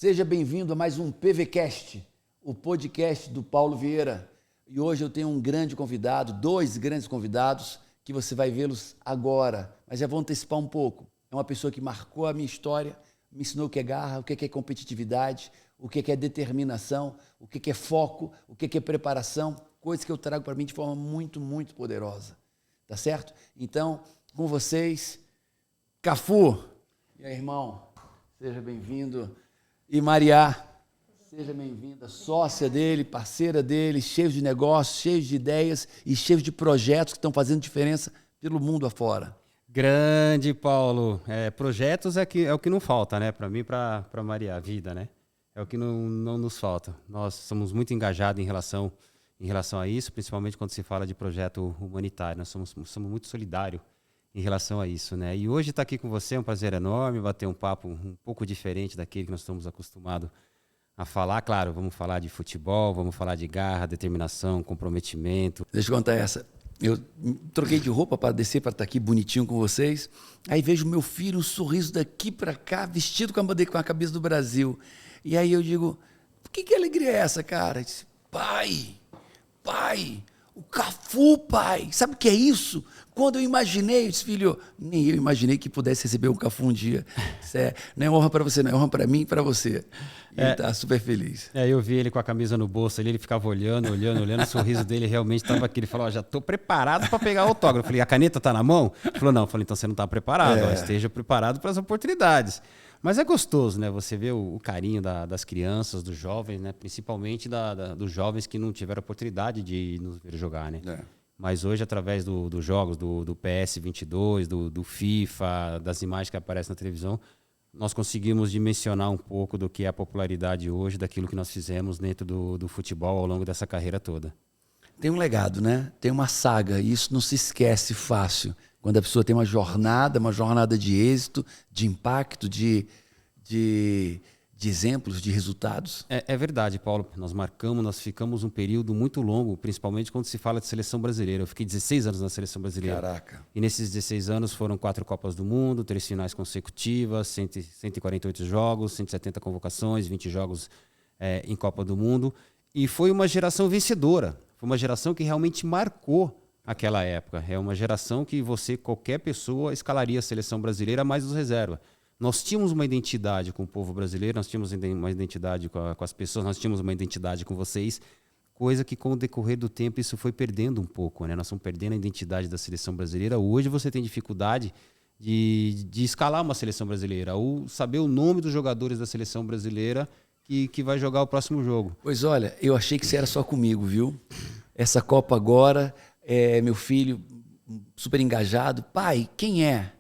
Seja bem-vindo a mais um PVCast, o podcast do Paulo Vieira. E hoje eu tenho um grande convidado, dois grandes convidados, que você vai vê-los agora, mas já vou antecipar um pouco. É uma pessoa que marcou a minha história, me ensinou o que é garra, o que é competitividade, o que é determinação, o que é foco, o que é preparação, coisas que eu trago para mim de forma muito, muito poderosa. Tá certo? Então, com vocês, Cafu. E aí, irmão? Seja bem-vindo. E Mariá, seja bem-vinda, sócia dele, parceira dele, cheio de negócios, cheio de ideias e cheio de projetos que estão fazendo diferença pelo mundo afora. Grande, Paulo. Projetos é o que não falta, né? Para mim e para Maria, a vida, né? É o que não nos falta. Nós somos muito engajados em relação a isso, principalmente quando se fala de projeto humanitário. Nós somos muito solidários em relação a isso, né? E hoje estar aqui com você é um prazer enorme, bater um papo um pouco diferente daquele que nós estamos acostumados a falar. Claro, vamos falar de futebol, vamos falar de garra, determinação, comprometimento. Deixa eu contar essa. Eu troquei de roupa para descer, para estar aqui bonitinho com vocês. Aí vejo meu filho, um sorriso daqui para cá, vestido com a cabeça do Brasil. E aí eu digo, que alegria é essa, cara? Ele disse, pai, o Cafu, pai. Sabe o que é isso? Quando eu imaginei, eu disse, filho, nem eu imaginei que pudesse receber um Cafu um dia. Isso não é honra para você, não é honra para mim e para você. E ele tá super feliz. Eu vi ele com a camisa no bolso ali, ele ficava olhando, o sorriso dele realmente estava aqui. Ele falou, já estou preparado para pegar o autógrafo. Eu falei, a caneta está na mão? Ele falou, não. Eu falei, então você não está preparado, esteja preparado para as oportunidades. Mas é gostoso, né? Você vê o carinho das crianças, dos jovens, né? Principalmente dos jovens que não tiveram oportunidade de nos ver jogar, né? Mas hoje, através dos jogos, do PS22, do FIFA, das imagens que aparecem na televisão, nós conseguimos dimensionar um pouco do que é a popularidade hoje, daquilo que nós fizemos dentro do futebol ao longo dessa carreira toda. Tem um legado, né? Tem uma saga, e isso não se esquece fácil. Quando a pessoa tem uma jornada de êxito, de impacto, de exemplos, de resultados. É verdade, Paulo. Nós ficamos um período muito longo, principalmente quando se fala de seleção brasileira. Eu fiquei 16 anos na seleção brasileira. Caraca. E nesses 16 anos foram 4 Copas do Mundo, 3 finais consecutivas, 148 jogos, 170 convocações, 20 jogos em Copa do Mundo. E foi uma geração vencedora. Foi uma geração que realmente marcou aquela época. É uma geração que qualquer pessoa, escalaria a seleção brasileira mais os reserva. Nós tínhamos uma identidade com o povo brasileiro, nós tínhamos uma identidade com as pessoas, nós tínhamos uma identidade com vocês, coisa que com o decorrer do tempo isso foi perdendo um pouco, né? Nós estamos perdendo a identidade da seleção brasileira. Hoje você tem dificuldade de escalar uma seleção brasileira, ou saber o nome dos jogadores da seleção brasileira que vai jogar o próximo jogo. Pois olha, eu achei que isso era só comigo, viu? Essa Copa agora, meu filho super engajado. Pai, quem é?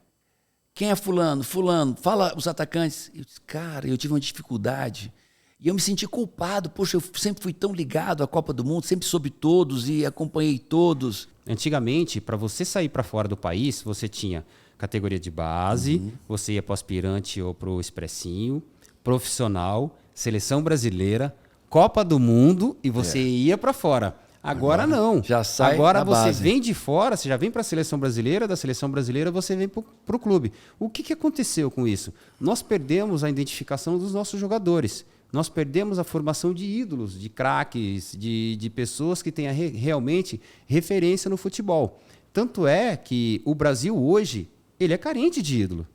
Quem é fulano? Fulano, fala os atacantes. Eu disse, cara, eu tive uma dificuldade e eu me senti culpado. Poxa, eu sempre fui tão ligado à Copa do Mundo, sempre soube todos e acompanhei todos. Antigamente, para você sair para fora do país, você tinha categoria de base, você ia para o aspirante ou para o expressinho, profissional, seleção brasileira, Copa do Mundo e você ia para fora. Agora não. Já sai Agora da você base. vem de fora, você já vem para a seleção brasileira, da seleção brasileira você vem para o clube. O que aconteceu com isso? Nós perdemos a identificação dos nossos jogadores. Nós perdemos a formação de ídolos, de craques, de pessoas que tenham realmente referência no futebol. Tanto é que o Brasil hoje, ele é carente de ídolo.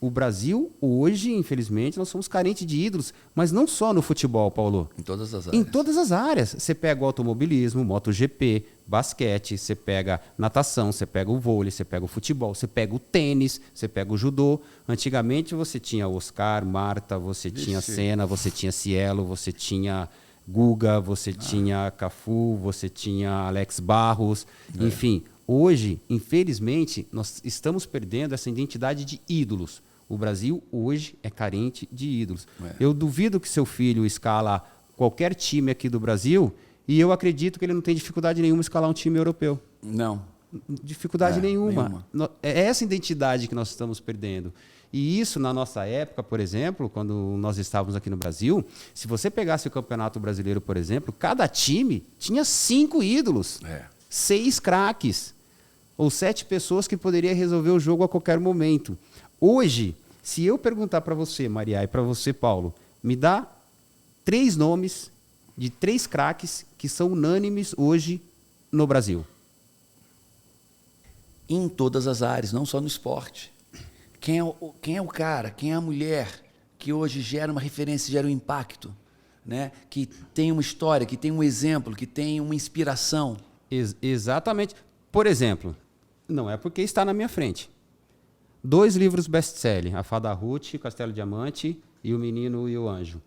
O Brasil hoje, infelizmente, nós somos carentes de ídolos, mas não só no futebol, Paulo. Em todas as áreas. Em todas as áreas. Você pega o automobilismo, MotoGP, basquete, você pega natação, você pega o vôlei, você pega o futebol, você pega o tênis, você pega o judô. Antigamente você tinha Oscar, Marta, você tinha Senna, você tinha Cielo, você tinha Guga, você tinha Cafu, você tinha Alex Barros, enfim. Hoje, infelizmente, nós estamos perdendo essa identidade de ídolos. O Brasil hoje é carente de ídolos. Eu duvido que seu filho escala qualquer time aqui do Brasil e eu acredito que ele não tem dificuldade nenhuma em escalar um time europeu. Não. Dificuldade nenhuma. É essa identidade que nós estamos perdendo. E isso, na nossa época, por exemplo, quando nós estávamos aqui no Brasil, se você pegasse o Campeonato Brasileiro, por exemplo, cada time tinha 5 ídolos, 6 craques, ou 7 pessoas que poderiam resolver o jogo a qualquer momento. Hoje, se eu perguntar para você, Maria, e para você, Paulo, Me dá 3 nomes de 3 craques que são unânimes hoje no Brasil. Em todas as áreas, não só no esporte. Quem é o cara, quem é a mulher que hoje gera uma referência, gera um impacto, né? Que tem uma história, que tem um exemplo, que tem uma inspiração. Exatamente. Por exemplo, não é porque está na minha frente. 2 livros best-seller, A Fada Ruth, Castelo Diamante e O Menino e o Anjo.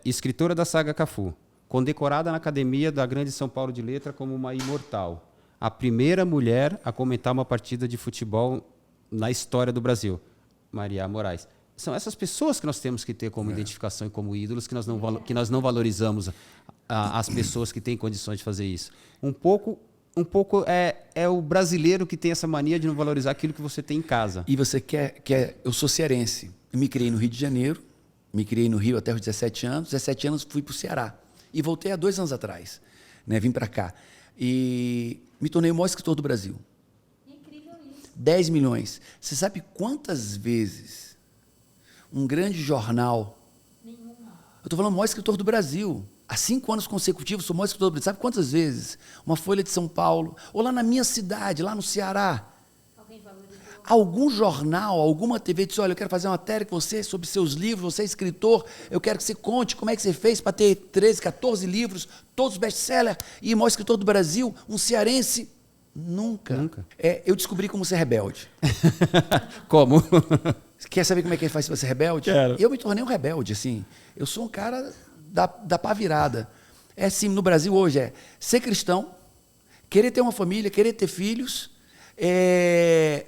Escritora da saga Cafu, condecorada na Academia da Grande São Paulo de Letra como uma imortal. A primeira mulher a comentar uma partida de futebol na história do Brasil, Maria Moraes. São essas pessoas que nós temos que ter como identificação e como ídolos, que nós não valorizamos as pessoas que têm condições de fazer isso. Um pouco é o brasileiro que tem essa mania de não valorizar aquilo que você tem em casa. E você quer... Eu sou cearense. Eu me criei no Rio de Janeiro, me criei no Rio até os 17 anos. 17 anos fui para o Ceará. E voltei há 2 anos atrás. Né? Vim para cá. E me tornei o maior escritor do Brasil. Incrível isso. 10 milhões. Você sabe quantas vezes um grande jornal... Nenhuma. Eu estou falando o maior escritor do Brasil. Há 5 anos consecutivos, sou o maior escritor do Brasil. Sabe quantas vezes? Uma Folha de São Paulo, ou lá na minha cidade, lá no Ceará. Alguém valorizou? Algum jornal, alguma TV disse, olha, eu quero fazer uma matéria com você sobre seus livros, você é escritor, eu quero que você conte como é que você fez para ter 13, 14 livros, todos best-seller, e o maior escritor do Brasil, um cearense. Nunca. Eu descobri como ser rebelde. Como? Quer saber como é que faz para ser rebelde? Quero. Eu me tornei um rebelde, assim. Eu sou um cara da pá virada. É assim, no Brasil hoje ser cristão, querer ter uma família, querer ter filhos,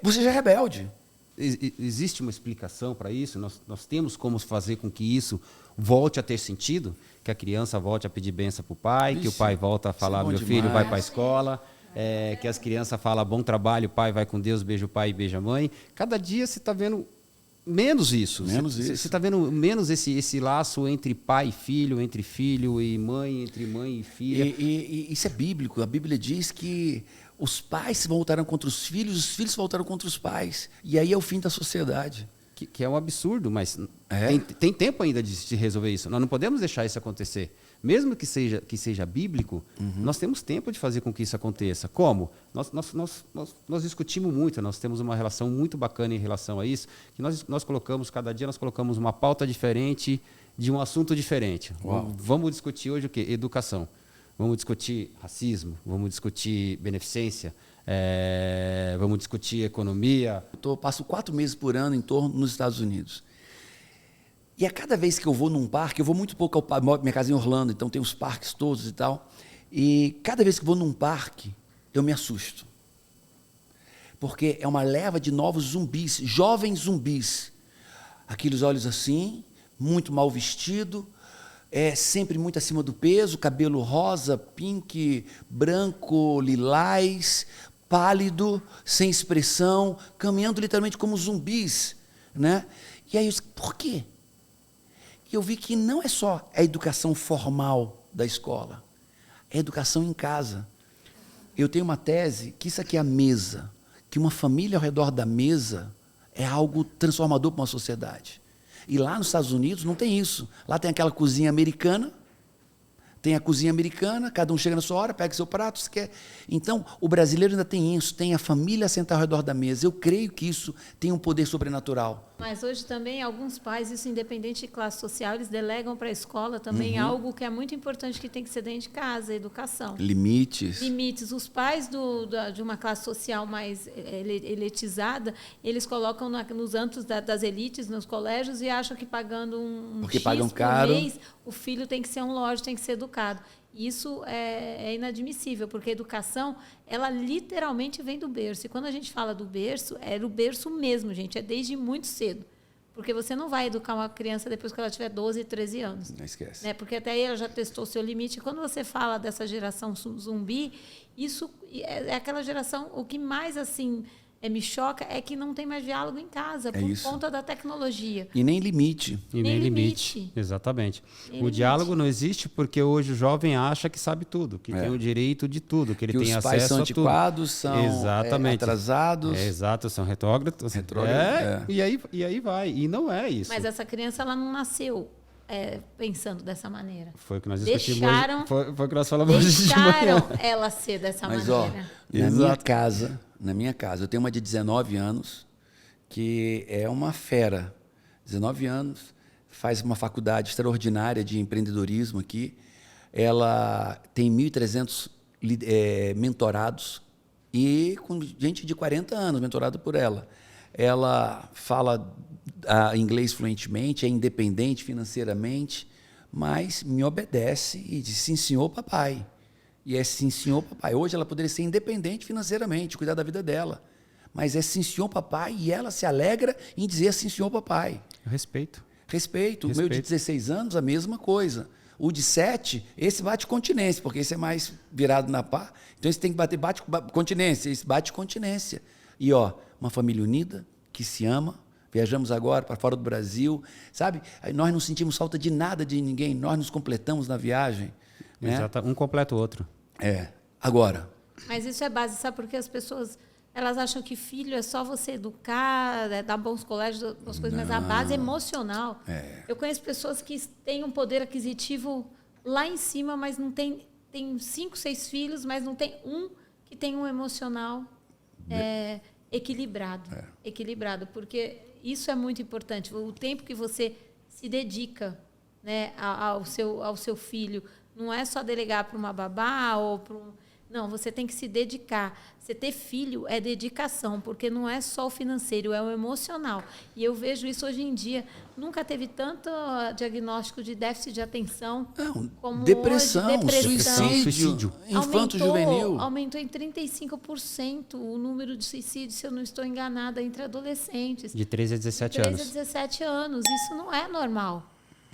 você já é rebelde. Existe uma explicação para isso? Nós temos como fazer com que isso volte a ter sentido? Que a criança volte a pedir bênção para o pai, que o pai volta a falar, meu filho, vai para a escola, que as crianças falam, bom trabalho, pai, vai com Deus, beija o pai e beija a mãe. Cada dia você está vendo menos isso. Você está vendo menos esse laço entre pai e filho, entre filho e mãe, entre mãe e filha. E isso é bíblico. A Bíblia diz que os pais se voltaram contra os filhos se voltaram contra os pais. E aí é o fim da sociedade. Que é um absurdo, mas tem tempo ainda de se resolver isso. Nós não podemos deixar isso acontecer. Mesmo que seja bíblico, nós temos tempo de fazer com que isso aconteça. Como? Nós discutimos muito, nós temos uma relação muito bacana em relação a isso, que nós colocamos, cada dia nós colocamos uma pauta diferente de um assunto diferente. Vamos discutir hoje o quê? Educação. Vamos discutir racismo, vamos discutir beneficência, vamos discutir economia. Eu passo 4 meses por ano em torno nos Estados Unidos. E a cada vez que eu vou num parque, eu vou muito pouco ao parque, minha casa é em Orlando, então tem os parques todos e tal. E cada vez que eu vou num parque, eu me assusto. Porque é uma leva de novos zumbis, jovens zumbis. Aqueles olhos assim, muito mal vestido, sempre muito acima do peso, cabelo rosa, pink, branco, lilás, pálido, sem expressão, caminhando literalmente como zumbis, né? E aí, por quê? E eu vi que não é só a educação formal da escola, é a educação em casa. Eu tenho uma tese que isso aqui é a mesa, que uma família ao redor da mesa é algo transformador para uma sociedade. E lá nos Estados Unidos não tem isso. Lá tem aquela cozinha americana, cada um chega na sua hora, pega seu prato, se quer. Então, o brasileiro ainda tem isso, tem a família sentar ao redor da mesa. Eu creio que isso tem um poder sobrenatural. Mas hoje também, alguns pais, isso independente de classe social, eles delegam para a escola também algo que é muito importante, que tem que ser dentro de casa, a educação. Limites. Os pais de uma classe social mais elitizada, eles colocam nos antros das elites, nos colégios, e acham que pagando Porque X pagam por caro. mês, o filho tem que ser um lorde, tem que ser educado. Isso é inadmissível, porque a educação, ela literalmente vem do berço. E quando a gente fala do berço, é do berço mesmo, gente, é desde muito cedo. Porque você não vai educar uma criança depois que ela tiver 12, 13 anos. Não esquece. Né? Porque até aí ela já testou o seu limite. E quando você fala dessa geração zumbi, isso é aquela geração, o que mais assim me choca é que não tem mais diálogo em casa, por conta da tecnologia. E nem limite. E nem limite. Exatamente. O diálogo não existe porque hoje o jovem acha que sabe tudo, que tem o direito de tudo, que ele tem acesso a tudo. Os pais são antiquados, são atrasados. Exato, são retrógrados. E aí vai. E não é isso. Mas essa criança, ela não nasceu pensando dessa maneira. Foi o que nós discutimos Deixaram, hoje. Foi o que nós falamos hoje de manhã. deixaram ela ser dessa Mas, maneira. na minha casa, eu tenho uma de 19 anos, que é uma fera. 19 anos, faz uma faculdade extraordinária de empreendedorismo aqui. Ela tem 1.300 mentorados e com gente de 40 anos mentorado por ela. Ela fala inglês fluentemente, é independente financeiramente, mas me obedece e diz sim, senhor, papai. E é sim, senhor, papai. Hoje ela poderia ser independente financeiramente, cuidar da vida dela. Mas é sim, senhor, papai, e ela se alegra em dizer sim, senhor, papai. Respeito. Respeito. O meu de 16 anos, a mesma coisa. O de 7, esse bate continência, porque esse é mais virado na pá. Então esse tem que bater continência, esse bate continência. E uma família unida, que se ama. Viajamos agora para fora do Brasil, sabe? Nós não sentimos falta de nada de ninguém, nós nos completamos na viagem. Né? Exato, um completa o outro. Agora. Mas isso é base, sabe? Porque as pessoas elas acham que filho é só você educar, dar bons colégios, as coisas, mas a base é emocional. Eu conheço pessoas que têm um poder aquisitivo lá em cima, mas não tem 5, 6 filhos, mas não tem um que tem um emocional equilibrado. Equilibrado, porque isso é muito importante. O tempo que você se dedica, né, ao seu filho, não é só delegar para uma babá ou para um... Não, você tem que se dedicar. Você ter filho é dedicação, porque não é só o financeiro, é o emocional. E eu vejo isso hoje em dia. Nunca teve tanto diagnóstico de déficit de atenção como depressão, hoje. Suicídio, infanto-juvenil. Aumentou em 35% o número de suicídios, se eu não estou enganada, entre adolescentes. De 13 a 17 anos. 13 a 17 anos. Isso não é normal.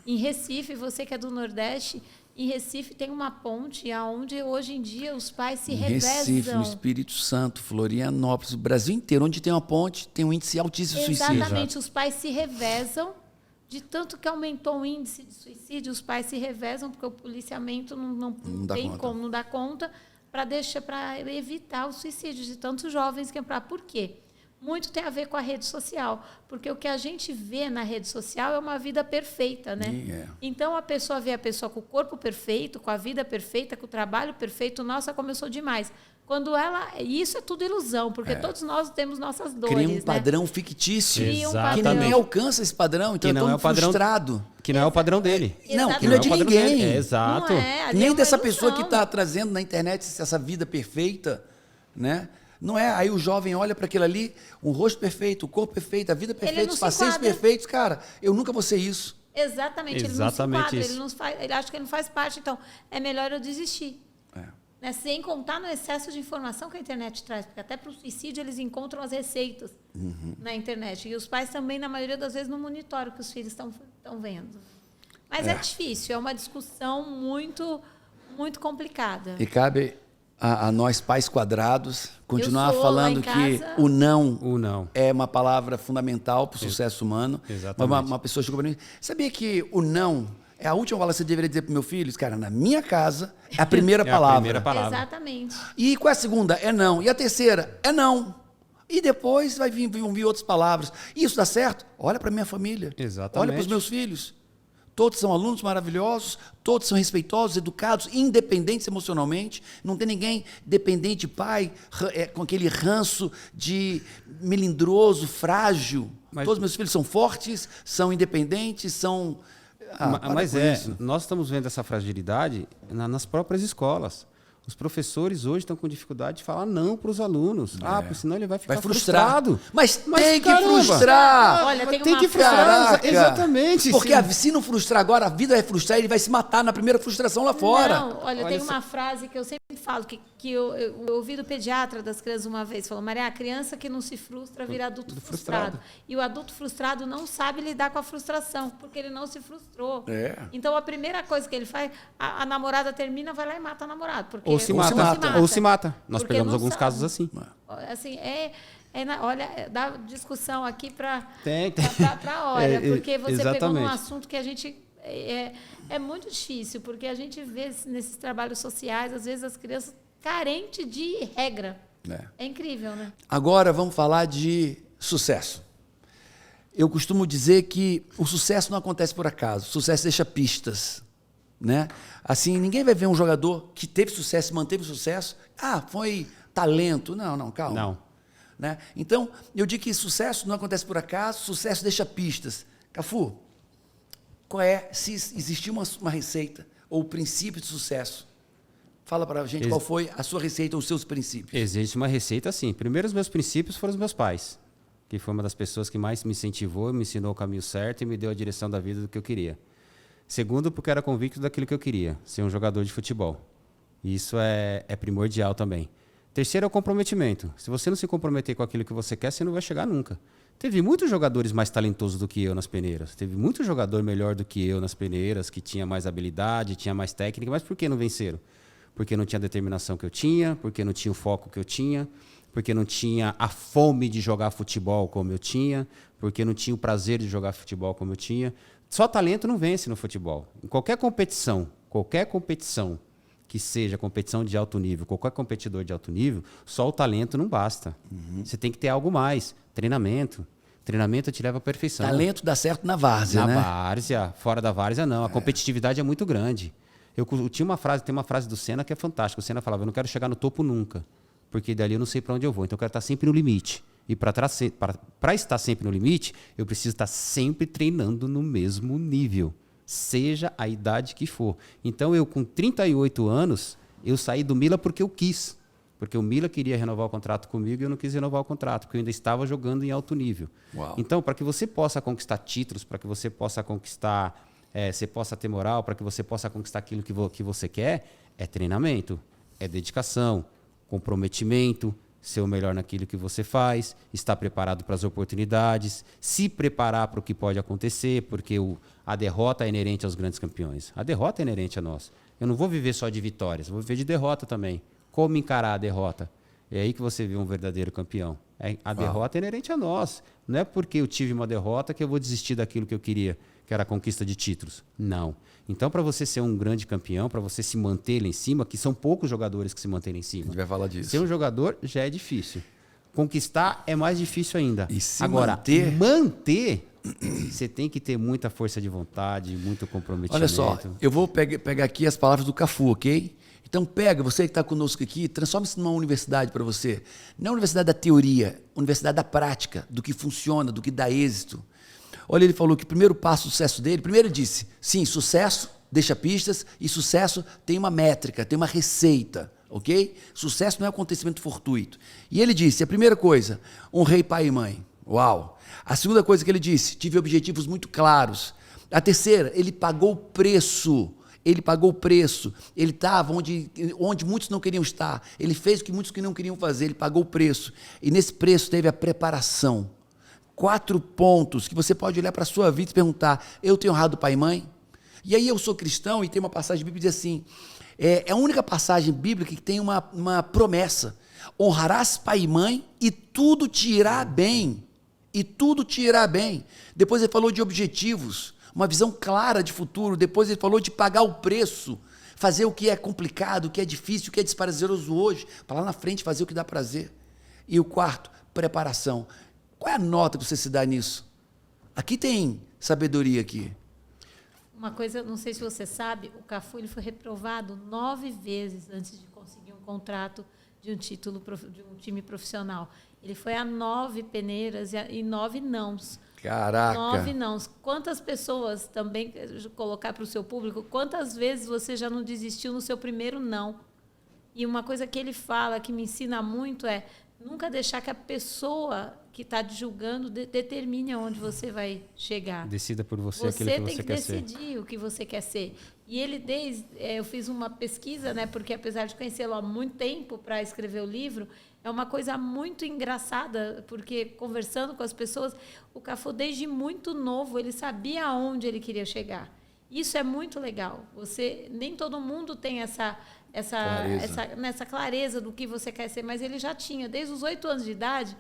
Em Recife, você que é do Nordeste... Em Recife tem uma ponte onde hoje em dia os pais se revezam. Recife, no Espírito Santo, Florianópolis, o Brasil inteiro, onde tem uma ponte, tem um índice altíssimo de suicídio. Exatamente, os pais se revezam, de tanto que aumentou o índice de suicídio, os pais se revezam, porque o policiamento não tem como, não dá conta, para evitar o suicídio de tantos jovens que por quê? Muito tem a ver com a rede social, porque o que a gente vê na rede social é uma vida perfeita, né? Então a pessoa vê a pessoa com o corpo perfeito, com a vida perfeita, com o trabalho perfeito. Nossa, como eu sou demais. Quando isso é tudo ilusão, porque todos nós temos nossas dores. Cria um padrão fictício. Exatamente. Que nem alcança esse padrão, então eu estou frustrado. Que não é o padrão dele. Não, que não é de ninguém. Exato. Nem dessa pessoa que está trazendo na internet essa vida perfeita, né? Não é? Aí o jovem olha para aquilo ali, um rosto perfeito, o corpo perfeito, a vida perfeita, os passeios perfeitos. Cara, eu nunca vou ser isso. Exatamente. Ele não se enquadra, ele acha que ele não faz parte. Então, é melhor eu desistir. Né? Sem contar no excesso de informação que a internet traz. Porque até para o suicídio eles encontram as receitas na internet. E os pais também, na maioria das vezes, não monitoram o que os filhos estão vendo. Mas é difícil, é uma discussão muito, muito complicada. E cabe... A nós, pais quadrados, continuar falando que o não é uma palavra fundamental para o sucesso humano. Exatamente. Uma pessoa chegou para mim, sabia que o não é a última palavra que você deveria dizer para o meu filho? Cara, na minha casa é a primeira palavra. A primeira palavra. Exatamente. E qual é a segunda? É não. E a terceira? É não. E depois vão vir outras palavras. Isso dá certo? Olha para minha família. Exatamente. Olha para os meus filhos. Todos são alunos maravilhosos, todos são respeitosos, educados, independentes emocionalmente. Não tem ninguém dependente, pai, com aquele ranço de melindroso, frágil. Todos meus filhos são fortes, são independentes, são... Mas nós estamos vendo essa fragilidade nas próprias escolas. Os professores hoje estão com dificuldade de falar não para os alunos. Porque senão ele vai ficar frustrado. Mas tem que frustrar. Olha, tem que frustrar. Exatamente. Porque se não frustrar agora, a vida vai frustrar e ele vai se matar na primeira frustração lá fora. Não, olha tem uma frase que eu sempre falo, que eu ouvi do pediatra das crianças uma vez, falou, Maria, a criança que não se frustra vira adulto frustrado. E o adulto frustrado não sabe lidar com a frustração, porque ele não se frustrou. Então, a primeira coisa que ele faz, a namorada termina, vai lá e mata o namorado. Porque Ou se mata. Nós pegamos alguns casos assim. Assim, olha, dá discussão aqui para hora, porque você pegou num assunto que a gente... É muito difícil, porque a gente vê nesses trabalhos sociais, às vezes, as crianças carentes de regra. É incrível, né? Agora, vamos falar de sucesso. eu costumo dizer que o sucesso não acontece por acaso. O sucesso deixa pistas, né? Assim, ninguém vai ver um jogador que teve sucesso, manteve o sucesso. Ah, foi talento. Não, calma. Não. Né? Então, eu digo que sucesso não acontece por acaso, sucesso deixa pistas. Cafu, qual é, se existir uma receita ou princípio de sucesso, fala para a gente qual foi a sua receita ou os seus princípios. Existe uma receita, sim. Primeiro, os meus princípios foram os meus pais, que foi uma das pessoas que mais me incentivou, me ensinou o caminho certo e me deu a direção da vida do que eu queria. Segundo, porque eu era convicto daquilo que eu queria, ser um jogador de futebol. E isso é primordial também. Terceiro é o comprometimento. Se você não se comprometer com aquilo que você quer, você não vai chegar nunca. Teve muitos jogadores mais talentosos do que eu nas peneiras. Teve muito jogador melhor do que eu nas peneiras, que tinha mais habilidade, tinha mais técnica, mas por que não venceram? Porque não tinha a determinação que eu tinha, porque não tinha o foco que eu tinha, porque não tinha a fome de jogar futebol como eu tinha, porque não tinha o prazer de jogar futebol como eu tinha. Só talento não vence no futebol. Em qualquer competição que seja competição de alto nível, qualquer competidor de alto nível, só o talento não basta. Você tem que ter algo mais. Treinamento. Treinamento te leva à perfeição. Talento dá certo na várzea, né? Na várzea. Fora da várzea, não. A competitividade é muito grande. Eu tinha tem uma frase do Senna que é fantástica. O Senna falava, eu não quero chegar no topo nunca, porque dali eu não sei para onde eu vou. Então eu quero estar sempre no limite. E para estar sempre no limite, eu preciso estar sempre treinando no mesmo nível, seja a idade que for. Então, eu com 38 anos, eu saí do Mila porque eu quis. Porque o Mila queria renovar o contrato comigo e eu não quis renovar o contrato, porque eu ainda estava jogando em alto nível. Uau. Então, para que você possa conquistar títulos, para que você possa conquistar, você possa ter moral, para que você possa conquistar aquilo que você quer, é treinamento, é dedicação, comprometimento, ser o melhor naquilo que você faz, estar preparado para as oportunidades, se preparar para o que pode acontecer, porque a derrota é inerente aos grandes campeões. A derrota é inerente a nós. Eu não vou viver só de vitórias, eu vou viver de derrota também. Como encarar a derrota? É aí que você vê um verdadeiro campeão. A derrota é inerente a nós. Não é porque eu tive uma derrota que eu vou desistir daquilo que eu queria, que era a conquista de títulos. Não. Então, para você ser um grande campeão, para você se manter lá em cima, que são poucos jogadores que se mantêm lá em cima. A gente vai falar disso. Ser um jogador já é difícil. Conquistar é mais difícil ainda. E se agora, manter, você tem que ter muita força de vontade, muito comprometimento. Olha só, eu vou pegar aqui as palavras do Cafu, ok? Então pega, você que está conosco aqui, transforma isso numa universidade para você. Não a universidade da teoria, universidade da prática, do que funciona, do que dá êxito. Olha, ele falou que o primeiro passo do sucesso dele, primeiro ele disse, sim, sucesso deixa pistas e sucesso tem uma métrica, tem uma receita, ok? Sucesso não é um acontecimento fortuito. E ele disse, a primeira coisa, honrei pai e mãe. Uau! A segunda coisa que ele disse, tive objetivos muito claros. A terceira, ele pagou o preço. Ele pagou o preço. Ele estava onde muitos não queriam estar. Ele fez o que muitos não queriam fazer. Ele pagou o preço. E nesse preço teve a preparação. 4 pontos que você pode olhar para a sua vida e perguntar, eu tenho honrado pai e mãe? E aí eu sou cristão e tem uma passagem bíblica que diz assim, é a única passagem bíblica que tem uma promessa. Honrarás pai e mãe e tudo te irá bem. E tudo te irá bem. Depois ele falou de objetivos, uma visão clara de futuro. Depois ele falou de pagar o preço, fazer o que é complicado, o que é difícil, o que é desprazeroso hoje, para lá na frente fazer o que dá prazer. E o quarto, preparação. Qual é a nota que você se dá nisso? Aqui tem sabedoria aqui. Uma coisa, não sei se você sabe, o Cafu ele foi reprovado 9 vezes antes de conseguir um contrato de um título de um time profissional. Ele foi a 9 peneiras e 9 nãos. Caraca! 9 nãos. Quantas pessoas, também colocar para o seu público, quantas vezes você já não desistiu no seu primeiro não? E uma coisa que ele fala, que me ensina muito, é nunca deixar que a pessoa que está te julgando determine aonde você vai chegar. Decida por você aquilo que você quer ser. Você tem que decidir o que você quer ser. E ele, eu fiz uma pesquisa, né, porque apesar de conhecê-lo há muito tempo para escrever o livro, é uma coisa muito engraçada, porque conversando com as pessoas, o Cafu, desde muito novo, ele sabia aonde ele queria chegar. Isso é muito legal. Nem todo mundo tem essa clareza do que você quer ser, mas ele já tinha, desde os 8 anos de idade,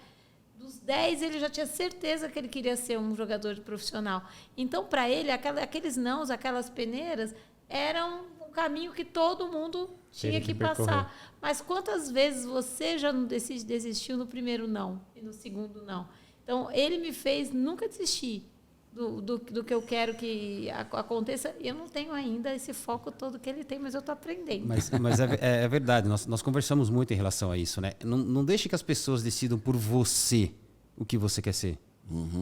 dos 10 ele já tinha certeza que ele queria ser um jogador profissional. Então, para ele, aqueles nãos, aquelas peneiras, eram um caminho que todo mundo tinha que passar. Mas quantas vezes você já não desistiu no primeiro não e no segundo não? Então, ele me fez nunca desistir do que eu quero que aconteça. Eu não tenho ainda esse foco todo que ele tem, mas eu estou aprendendo. Mas é verdade, nós conversamos muito em relação a isso, né? Não deixe que as pessoas decidam por você o que você quer ser.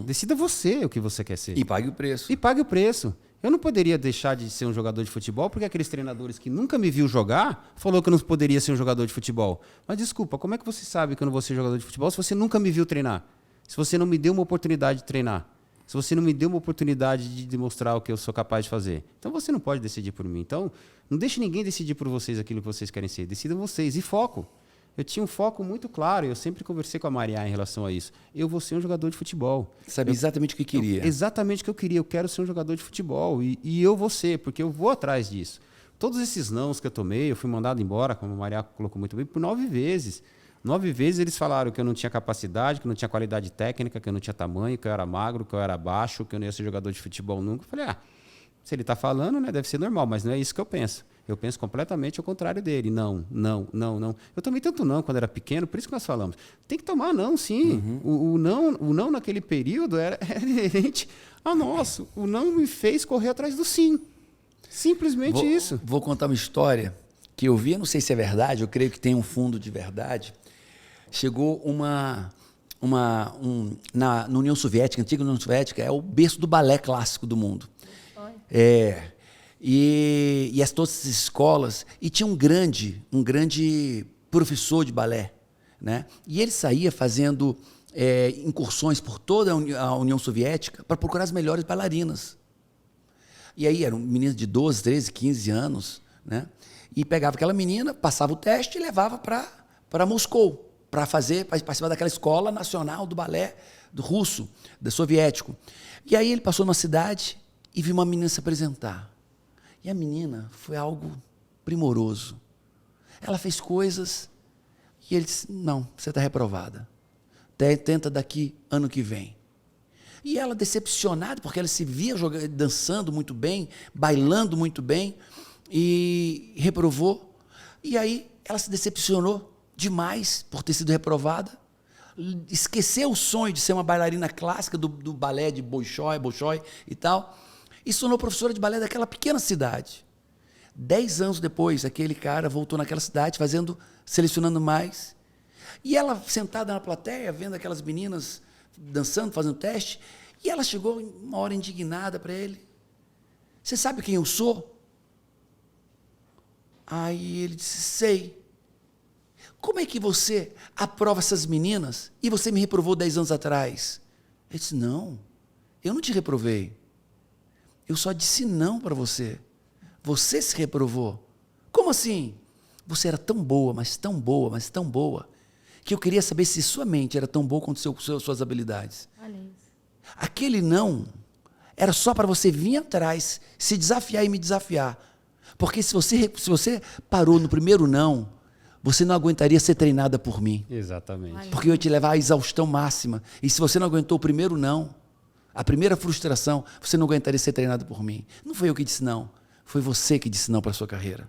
Decida você o que você quer ser. E pague o preço. E pague o preço. Eu não poderia deixar de ser um jogador de futebol porque aqueles treinadores que nunca me viu jogar falou que eu não poderia ser um jogador de futebol. Mas desculpa, como é que você sabe que eu não vou ser jogador de futebol se você nunca me viu treinar? Se você não me deu uma oportunidade de treinar? Se você não me deu uma oportunidade de demonstrar o que eu sou capaz de fazer? Então você não pode decidir por mim. Então não deixe ninguém decidir por vocês aquilo que vocês querem ser. Decidam vocês. E foco. Eu tinha um foco muito claro, eu sempre conversei com a Maria em relação a isso. Eu vou ser um jogador de futebol. Sabia exatamente o que queria. Exatamente o que eu queria. Eu quero ser um jogador de futebol. E eu vou ser, porque eu vou atrás disso. Todos esses nãos que eu tomei, eu fui mandado embora, como a Maria colocou muito bem, por 9 vezes. 9 vezes eles falaram que eu não tinha capacidade, que eu não tinha qualidade técnica, que eu não tinha tamanho, que eu era magro, que eu era baixo, que eu não ia ser jogador de futebol nunca. Eu falei, se ele está falando, né, deve ser normal, mas não é isso que eu penso. Eu penso completamente ao contrário dele. Não. Eu tomei tanto não quando era pequeno, por isso que nós falamos. Tem que tomar não, sim. O não naquele período era inerente a nosso. O não me fez correr atrás do sim. Simplesmente isso. Vou contar uma história que eu vi, eu não sei se é verdade, eu creio que tem um fundo de verdade. Chegou na União Soviética, antiga União Soviética, é o berço do balé clássico do mundo. E todas as escolas, e tinha um grande professor de balé, né? E ele saía fazendo incursões por toda a União Soviética para procurar as melhores bailarinas. E aí eram meninas de 12, 13, 15 anos, né? E pegava aquela menina, passava o teste e levava para Moscou, para participar daquela escola nacional do balé do russo, do soviético. E aí ele passou numa cidade e viu uma menina se apresentar. E a menina foi algo primoroso. Ela fez coisas e ele disse, não, você está reprovada. Tenta daqui ano que vem. E ela, decepcionada, porque ela se via dançando muito bem, bailando muito bem, e reprovou. E aí ela se decepcionou demais por ter sido reprovada. Esqueceu o sonho de ser uma bailarina clássica do balé de Bolshoi e tal. E se tornou professora de balé daquela pequena cidade. 10 anos depois, aquele cara voltou naquela cidade, selecionando mais. E ela, sentada na plateia, vendo aquelas meninas dançando, fazendo teste, e ela chegou uma hora indignada para ele. Você sabe quem eu sou? Aí ele disse, sei. Como é que você aprova essas meninas e você me reprovou 10 anos atrás? Ele disse, não, eu não te reprovei. Eu só disse não para você. Você se reprovou. Como assim? Você era tão boa, mas tão boa, mas tão boa, que eu queria saber se sua mente era tão boa quanto suas habilidades. Olha isso. Aquele não era só para você vir atrás, se desafiar e me desafiar. Porque se você parou no primeiro não, você não aguentaria ser treinada por mim. Exatamente. Porque eu ia te levar à exaustão máxima. E se você não aguentou o primeiro não, a primeira frustração, você não aguentaria ser treinado por mim. Não foi eu que disse não. Foi você que disse não para a sua carreira.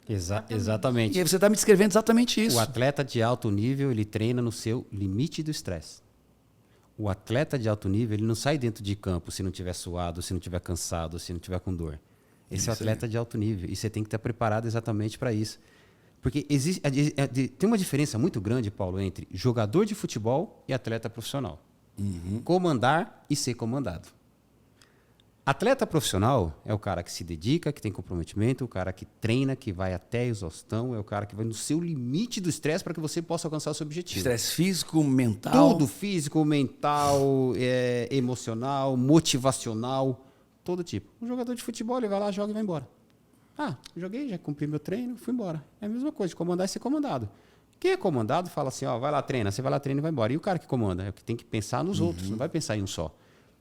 Exatamente. E aí você está me descrevendo exatamente isso. O atleta de alto nível, ele treina no seu limite do estresse. O atleta de alto nível, ele não sai dentro de campo se não estiver suado, se não estiver cansado, se não estiver com dor. Esse é o atleta de alto nível. E você tem que estar preparado exatamente para isso. Porque tem uma diferença muito grande, Paulo, entre jogador de futebol e atleta profissional. Comandar e ser comandado. Atleta profissional é o cara que se dedica, que tem comprometimento, o cara que treina, que vai até a exaustão, é o cara que vai no seu limite do estresse para que você possa alcançar o seu objetivo. Estresse físico, mental. Tudo, físico, mental, emocional, motivacional, todo tipo. Um jogador de futebol, ele vai lá, joga e vai embora. Joguei, já cumpri meu treino, fui embora. É a mesma coisa, de comandar e ser comandado. Quem é comandado fala assim, vai lá, treina, você vai lá, treina e vai embora. E o cara que comanda é o que tem que pensar nos outros, não vai pensar em um só.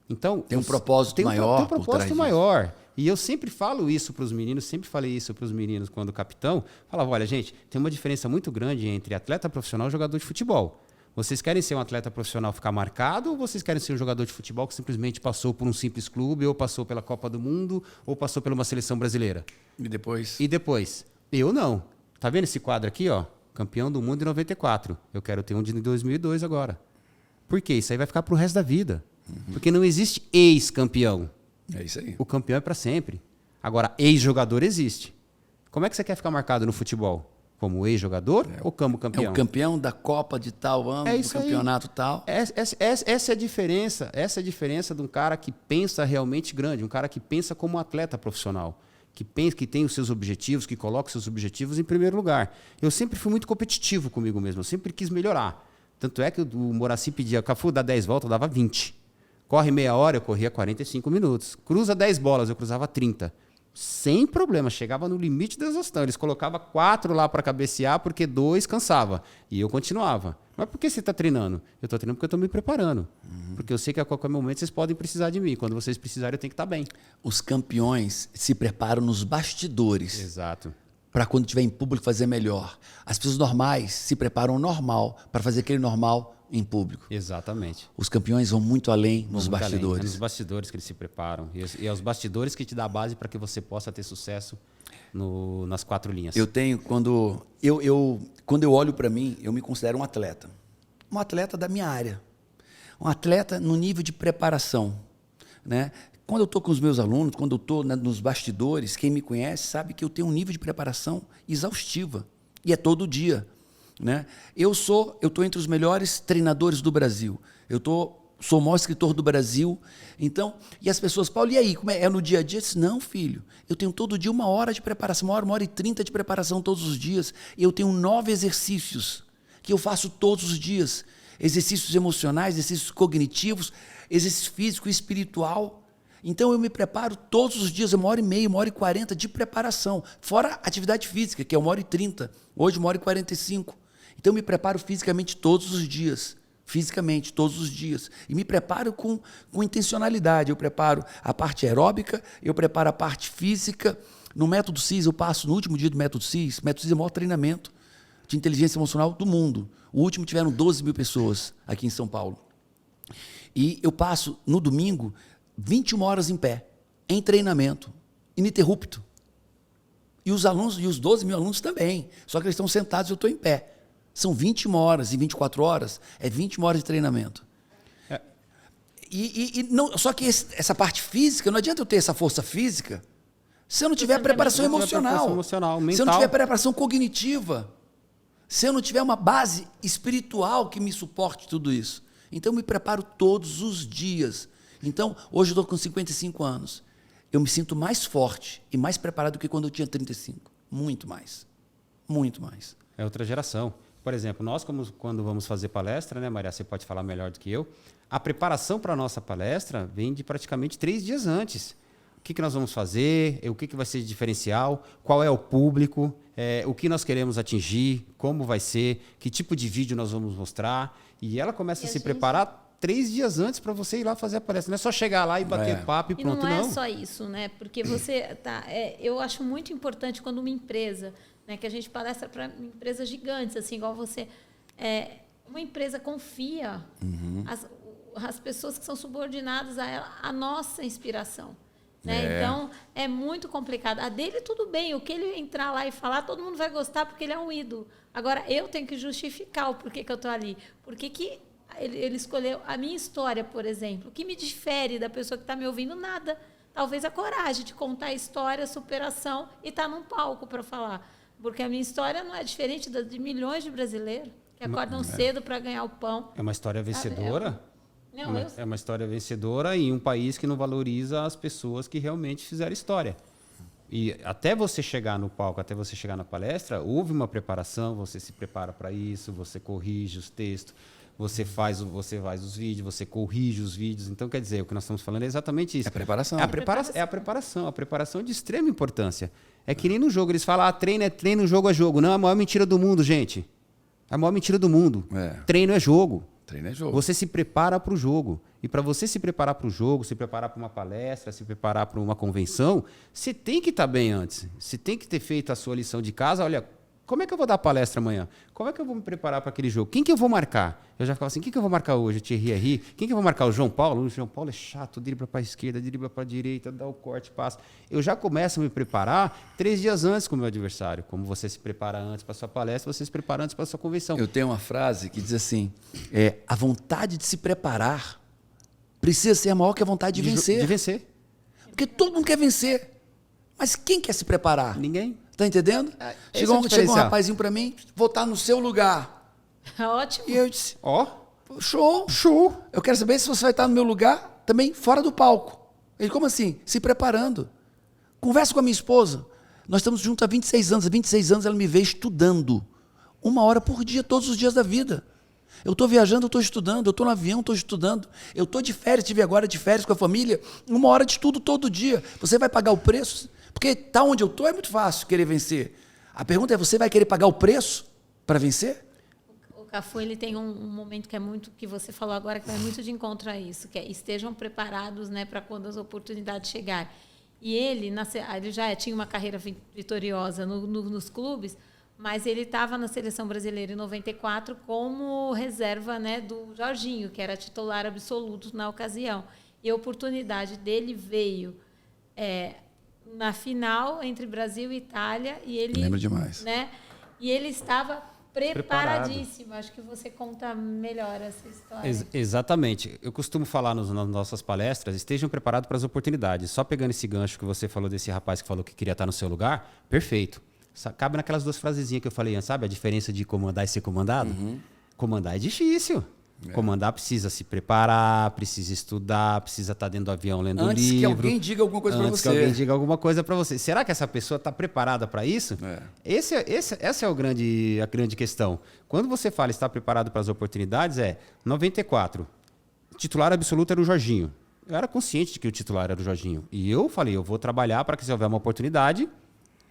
Então, tem um propósito maior. Tem um propósito maior. E eu sempre falo isso para os meninos, sempre falei isso para os meninos quando capitão. Falava, olha, gente, tem uma diferença muito grande entre atleta profissional e jogador de futebol. Vocês querem ser um atleta profissional ficar marcado ou vocês querem ser um jogador de futebol que simplesmente passou por um simples clube ou passou pela Copa do Mundo ou passou por uma seleção brasileira? E depois? Eu não. Tá vendo esse quadro aqui, ó? Campeão do mundo em 94. Eu quero ter um de 2002 agora. Por quê? Isso aí vai ficar pro resto da vida. Porque não existe ex-campeão. É isso aí. O campeão é para sempre. Agora, ex-jogador existe. Como é que você quer ficar marcado no futebol? Como ex-jogador ou como campeão? É o campeão da Copa de tal ano, do campeonato tal. Essa é a diferença. Essa é a diferença de um cara que pensa realmente grande, um cara que pensa como um atleta profissional, que pensa, que tem os seus objetivos, que coloca os seus objetivos em primeiro lugar. Eu sempre fui muito competitivo comigo mesmo, eu sempre quis melhorar. Tanto é que o Moraci pedia, Cafu, dá 10 voltas, eu dava 20. Corre meia hora, eu corria 45 minutos. Cruza 10 bolas, eu cruzava 30. Sem problema, chegava no limite da exaustão. Eles colocavam 4 lá para cabecear, porque 2 cansava. E eu continuava. Mas por que você está treinando? Eu estou treinando porque eu estou me preparando. Porque eu sei que a qualquer momento vocês podem precisar de mim. Quando vocês precisarem, eu tenho que estar bem. Os campeões se preparam nos bastidores. Exato. Para quando estiver em público fazer melhor. As pessoas normais se preparam normal para fazer aquele normal em público. Exatamente. Os campeões vão muito além nos Muito bastidores. além. É nos bastidores que eles se preparam. E é os bastidores que te dá a base para que você possa ter sucesso nas 4 linhas. Eu tenho, quando eu olho para mim, eu me considero um atleta. Um atleta da minha área. Um atleta no nível de preparação. Né? Quando eu estou com os meus alunos, quando eu estou nos bastidores, quem me conhece sabe que eu tenho um nível de preparação exaustiva. E é todo dia. Né? Eu estou entre os melhores treinadores do Brasil. Sou o maior escritor do Brasil. Então, e as pessoas, Paulo, e aí? Como é no dia a dia? Eu disse, não, filho. Eu tenho todo dia 1 hora de preparação, 1 hora e 30 de preparação todos os dias. Eu tenho 9 exercícios que eu faço todos os dias. Exercícios emocionais, exercícios cognitivos, exercício físico e espiritual. Então, eu me preparo todos os dias, 1h30, 1h40 de preparação. Fora atividade física, que é 1h30. Hoje, 1h45. Então, eu me preparo fisicamente todos os dias. Fisicamente, todos os dias. E me preparo com intencionalidade. Eu preparo a parte aeróbica, eu preparo a parte física. No Método CIS, eu passo no último dia do Método CIS. O Método CIS é o maior treinamento de inteligência emocional do mundo. O último tiveram 12 mil pessoas aqui em São Paulo. E eu passo, no domingo, 21 horas em pé, em treinamento, ininterrupto. E os alunos, e os 12 mil alunos também. Só que eles estão sentados e eu estou em pé. São 21 horas e 24 horas, é 21 horas de treinamento. Só que essa parte física, não adianta eu ter essa força física se eu não tiver preparação emocional, mental. Se eu não tiver preparação cognitiva, se eu não tiver uma base espiritual que me suporte tudo isso. Então, eu me preparo todos os dias. Então, hoje eu estou com 55 anos. Eu me sinto mais forte e mais preparado do que quando eu tinha 35. Muito mais. Muito mais. É outra geração. Por exemplo, nós, quando vamos fazer palestra, né, Maria, você pode falar melhor do que eu, a preparação para a nossa palestra vem de praticamente 3 dias antes. O que nós vamos fazer, o que vai ser de diferencial, qual é o público, o que nós queremos atingir, como vai ser, que tipo de vídeo nós vamos mostrar. E ela começa a se preparar 3 dias antes para você ir lá fazer a palestra. Não é só chegar lá e bater papo e pronto, não. E não é só isso, né? Porque você eu acho muito importante quando uma empresa, né, que a gente palestra para empresas gigantes, assim, igual você, uma empresa confia as pessoas que são subordinadas a ela, a nossa inspiração. Né? Então, é muito complicado. A dele, tudo bem. O que ele entrar lá e falar, todo mundo vai gostar porque ele é um ídolo. Agora, eu tenho que justificar o porquê que eu estou ali. Por que ele escolheu a minha história, por exemplo? O que me difere da pessoa que está me ouvindo? Nada. Talvez a coragem de contar a história, a superação e estar num palco para falar. Porque a minha história não é diferente de milhões de brasileiros que acordam cedo para ganhar o pão. É uma história vencedora. É uma história vencedora em um país que não valoriza as pessoas que realmente fizeram história. E até você chegar no palco, até você chegar na palestra, houve uma preparação, você se prepara para isso, você corrige os textos, você faz os vídeos, você corrige os vídeos. Então, quer dizer, o que nós estamos falando é exatamente isso. É preparação. A preparação é de extrema importância. É que nem no jogo, eles falam, treino é treino, jogo é jogo. Não, é a maior mentira do mundo, gente. É a maior mentira do mundo. Treino é jogo. Treino é jogo. Você se prepara para o jogo. E para você se preparar para o jogo, se preparar para uma palestra, se preparar para uma convenção, você tem que estar bem antes. Você tem que ter feito a sua lição de casa. Olha, Como é que eu vou dar palestra amanhã? Como é que eu vou me preparar para aquele jogo? Quem que eu vou marcar? Eu já ficava assim, quem que eu vou marcar hoje? O Thierry Henry? Quem que eu vou marcar? O João Paulo? O João Paulo é chato, dribla para a esquerda, dribla para a direita, dá o corte, passa. Eu já começo a me preparar 3 dias antes com o meu adversário. Como você se prepara antes para a sua palestra, você se prepara antes para a sua convenção. Eu tenho uma frase que diz assim, a vontade de se preparar precisa ser maior que a vontade de vencer. De vencer. Porque todo mundo quer vencer. Mas quem quer se preparar? Ninguém. Tá entendendo? Chegou um rapazinho para mim, vou estar no seu lugar. Ótimo. E eu disse, show. Eu quero saber se você vai estar no meu lugar também fora do palco. Ele, como assim? Se preparando. Converso com a minha esposa. Nós estamos juntos há 26 anos. Há 26 anos ela me vê estudando. 1 hora por dia, todos os dias da vida. Eu estou viajando, eu estou estudando. Eu estou no avião, estou estudando. Eu estou de férias, estive agora de férias com a família. 1 hora de estudo todo dia. Você vai pagar o preço? Porque tá onde eu estou é muito fácil querer vencer. A pergunta é, você vai querer pagar o preço para vencer? O Cafu, ele tem um momento que é muito, que você falou agora, que vai muito de encontro a isso, que é estejam preparados, né, para quando as oportunidades chegarem. E ele já tinha uma carreira vitoriosa nos clubes, mas ele estava na seleção brasileira em 94 como reserva, né, do Jorginho, que era titular absoluto na ocasião. E a oportunidade dele veio na final entre Brasil e Itália, e ele lembro demais, né? E ele estava preparadíssimo. Acho que você conta melhor essa história. Exatamente. Eu costumo falar nas nossas palestras, estejam preparados para as oportunidades. Só pegando esse gancho que você falou desse rapaz que falou que queria estar no seu lugar, perfeito. Cabe naquelas 2 frasezinhas que eu falei antes, sabe? A diferença de comandar e ser comandado? Comandar é difícil. Comandar precisa se preparar, precisa estudar, precisa estar dentro do avião lendo livro. Antes que alguém diga alguma coisa para você. Antes que alguém diga alguma coisa para você. Será que essa pessoa está preparada para isso? Essa é a grande questão. Quando você fala estar preparado para as oportunidades, 94. O titular absoluto era o Jorginho. Eu era consciente de que o titular era o Jorginho. E eu falei, eu vou trabalhar para que se houver uma oportunidade,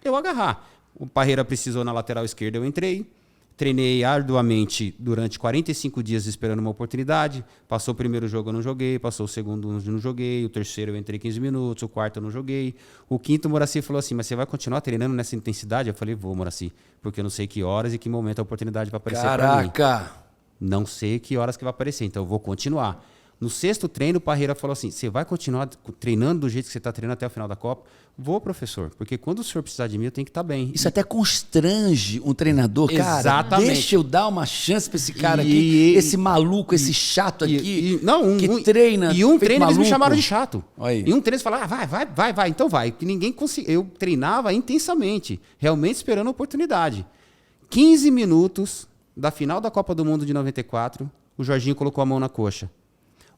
eu agarrar. O Parreira precisou na lateral esquerda, eu entrei. Treinei arduamente durante 45 dias esperando uma oportunidade. Passou o primeiro jogo, eu não joguei. Passou o segundo, eu não joguei. O terceiro, eu entrei 15 minutos. O quarto, eu não joguei. O quinto, o Moraci falou assim, mas você vai continuar treinando nessa intensidade? Eu falei, vou, Moraci, porque eu não sei que horas e que momento a oportunidade vai aparecer para mim. Caraca! Não sei que horas que vai aparecer, então eu vou continuar. No 6º treino, o Parreira falou assim, você vai continuar treinando do jeito que você está treinando até o final da Copa? Vou, professor, porque quando o senhor precisar de mim, eu tenho que estar bem. Isso até constrange um treinador. Exatamente. Cara, deixa eu dar uma chance para esse cara aqui, esse maluco, esse chato aqui, que treina. E um treino maluco. Eles me chamaram de chato. Aí. E um treino eles falaram, vai, então vai. Que ninguém conseguia. Eu treinava intensamente, realmente esperando a oportunidade. 15 minutos da final da Copa do Mundo de 94, o Jorginho colocou a mão na coxa.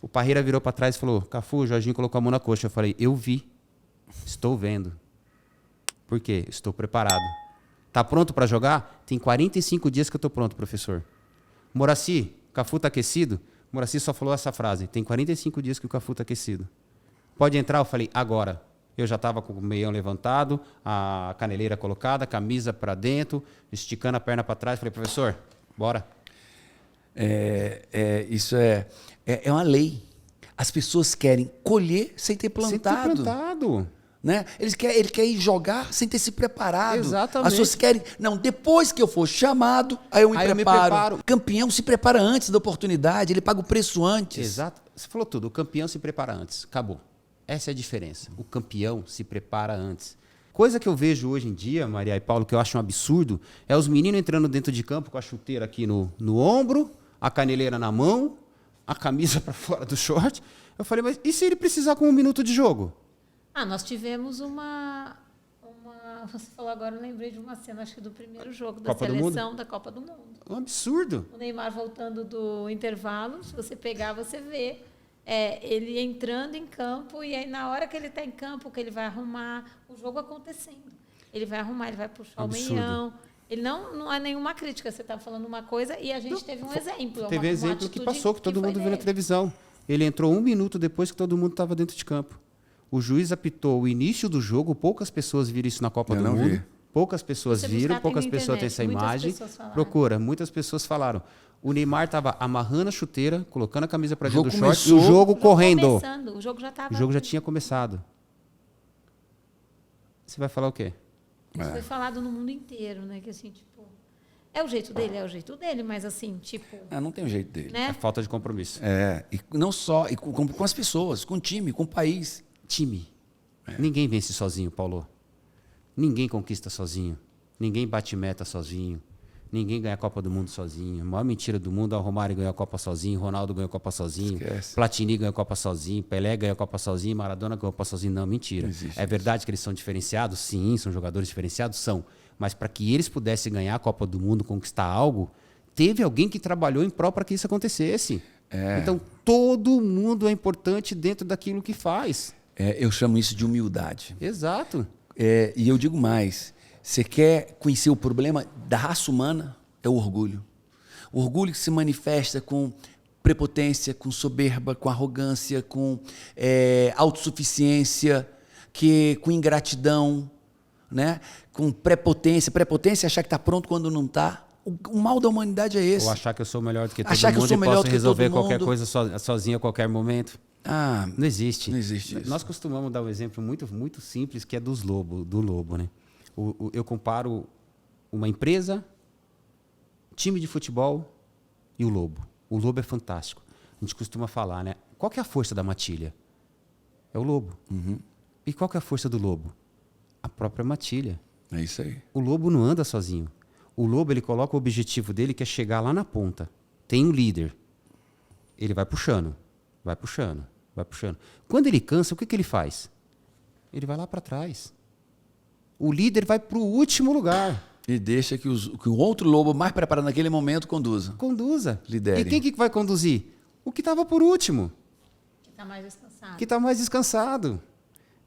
O Parreira virou para trás e falou, Cafu, o Jorginho colocou a mão na coxa. Eu falei, eu vi. Estou vendo. Por quê? Estou preparado. Tá pronto para jogar? Tem 45 dias que eu estou pronto, professor. Moraci, o Cafu está aquecido? Moraci só falou essa frase. Tem 45 dias que o Cafu está aquecido. Pode entrar? Eu falei, agora. Eu já estava com o meião levantado, a caneleira colocada, a camisa para dentro, esticando a perna para trás. Falei, professor, bora. Isso é uma lei. As pessoas querem colher sem ter plantado. Sem ter plantado. Né? Ele quer ir jogar sem ter se preparado. Exatamente. As pessoas querem... Não, depois que eu for chamado, aí eu me preparo. O campeão se prepara antes da oportunidade, ele paga o preço antes. Exato. Você falou tudo. O campeão se prepara antes. Acabou. Essa é a diferença. O campeão se prepara antes. Coisa que eu vejo hoje em dia, Maria e Paulo, que eu acho um absurdo, é os meninos entrando dentro de campo com a chuteira aqui no ombro, a caneleira na mão, a camisa para fora do short. Eu falei, mas e se ele precisar com 1 minuto de jogo? Nós tivemos uma... Você falou agora, eu lembrei de uma cena, acho que do primeiro jogo da seleção da Copa do Mundo. Um absurdo. O Neymar voltando do intervalo, se você pegar, você vê ele entrando em campo, e aí na hora que ele está em campo, que ele vai arrumar o jogo acontecendo. Ele vai arrumar, ele vai puxar o meião. Ele não é nenhuma crítica, você está falando uma coisa, e a gente teve um exemplo. Teve um exemplo que passou, que todo mundo viu na televisão. Ele entrou 1 minuto depois que todo mundo estava dentro de campo. O juiz apitou o início do jogo, poucas pessoas viram isso na Copa do Mundo. Vi. Poucas pessoas viram, poucas pessoas têm essa imagem. Procura, muitas pessoas falaram. O Neymar estava amarrando a chuteira, colocando a camisa para dentro do short e o jogo correndo. O jogo já estava. O jogo já tinha começado. Você vai falar o quê? Isso foi falado no mundo inteiro, né? Que assim, tipo, é o jeito dele, mas assim, tipo... Não tem o jeito dele. Né? É falta de compromisso. E não só, e com as pessoas, com o time, com o país. Time. Ninguém vence sozinho, Paulo. Ninguém conquista sozinho. Ninguém bate meta sozinho. Ninguém ganha a Copa do Mundo sozinho. A maior mentira do mundo é o Romário ganhou a Copa sozinho, Ronaldo ganhou a Copa sozinho, Esquece. Platini ganhou a Copa sozinho, Pelé ganhou a Copa sozinho, Maradona ganhou a Copa sozinho. Não, mentira. Não existe é verdade que eles são diferenciados? Sim, são jogadores diferenciados? São. Mas para que eles pudessem ganhar a Copa do Mundo, conquistar algo, teve alguém que trabalhou em prol para que isso acontecesse. Então, todo mundo é importante dentro daquilo que faz. Eu chamo isso de humildade. Exato. E eu digo mais, você quer conhecer o problema da raça humana? É o orgulho. O orgulho que se manifesta com prepotência, com soberba, com arrogância, com autossuficiência, com ingratidão, né? Com prepotência. Prepotência é achar que está pronto quando não está. O mal da humanidade é esse. Ou achar que eu sou melhor do que todo Achar que eu mundo sou e melhor posso do que resolver todo qualquer mundo. coisa sozinho a qualquer momento. Não existe. Não existe isso. Nós costumamos dar um exemplo muito, muito simples, que é do lobo, né? Eu comparo uma empresa, time de futebol e o lobo. O lobo é fantástico. A gente costuma falar, né? Qual que é a força da matilha? É o lobo. E qual que é a força do lobo? A própria matilha. É isso aí. O lobo não anda sozinho. O lobo, ele coloca o objetivo dele, que é chegar lá na ponta. Tem um líder. Ele vai puxando, vai puxando, vai puxando. Quando ele cansa, o que ele faz? Ele vai lá para trás. O líder vai para o último lugar. E deixa que o outro lobo mais preparado naquele momento conduza. Conduza. Lidere. E quem que vai conduzir? O que estava por último. Que está mais descansado. Que está mais descansado.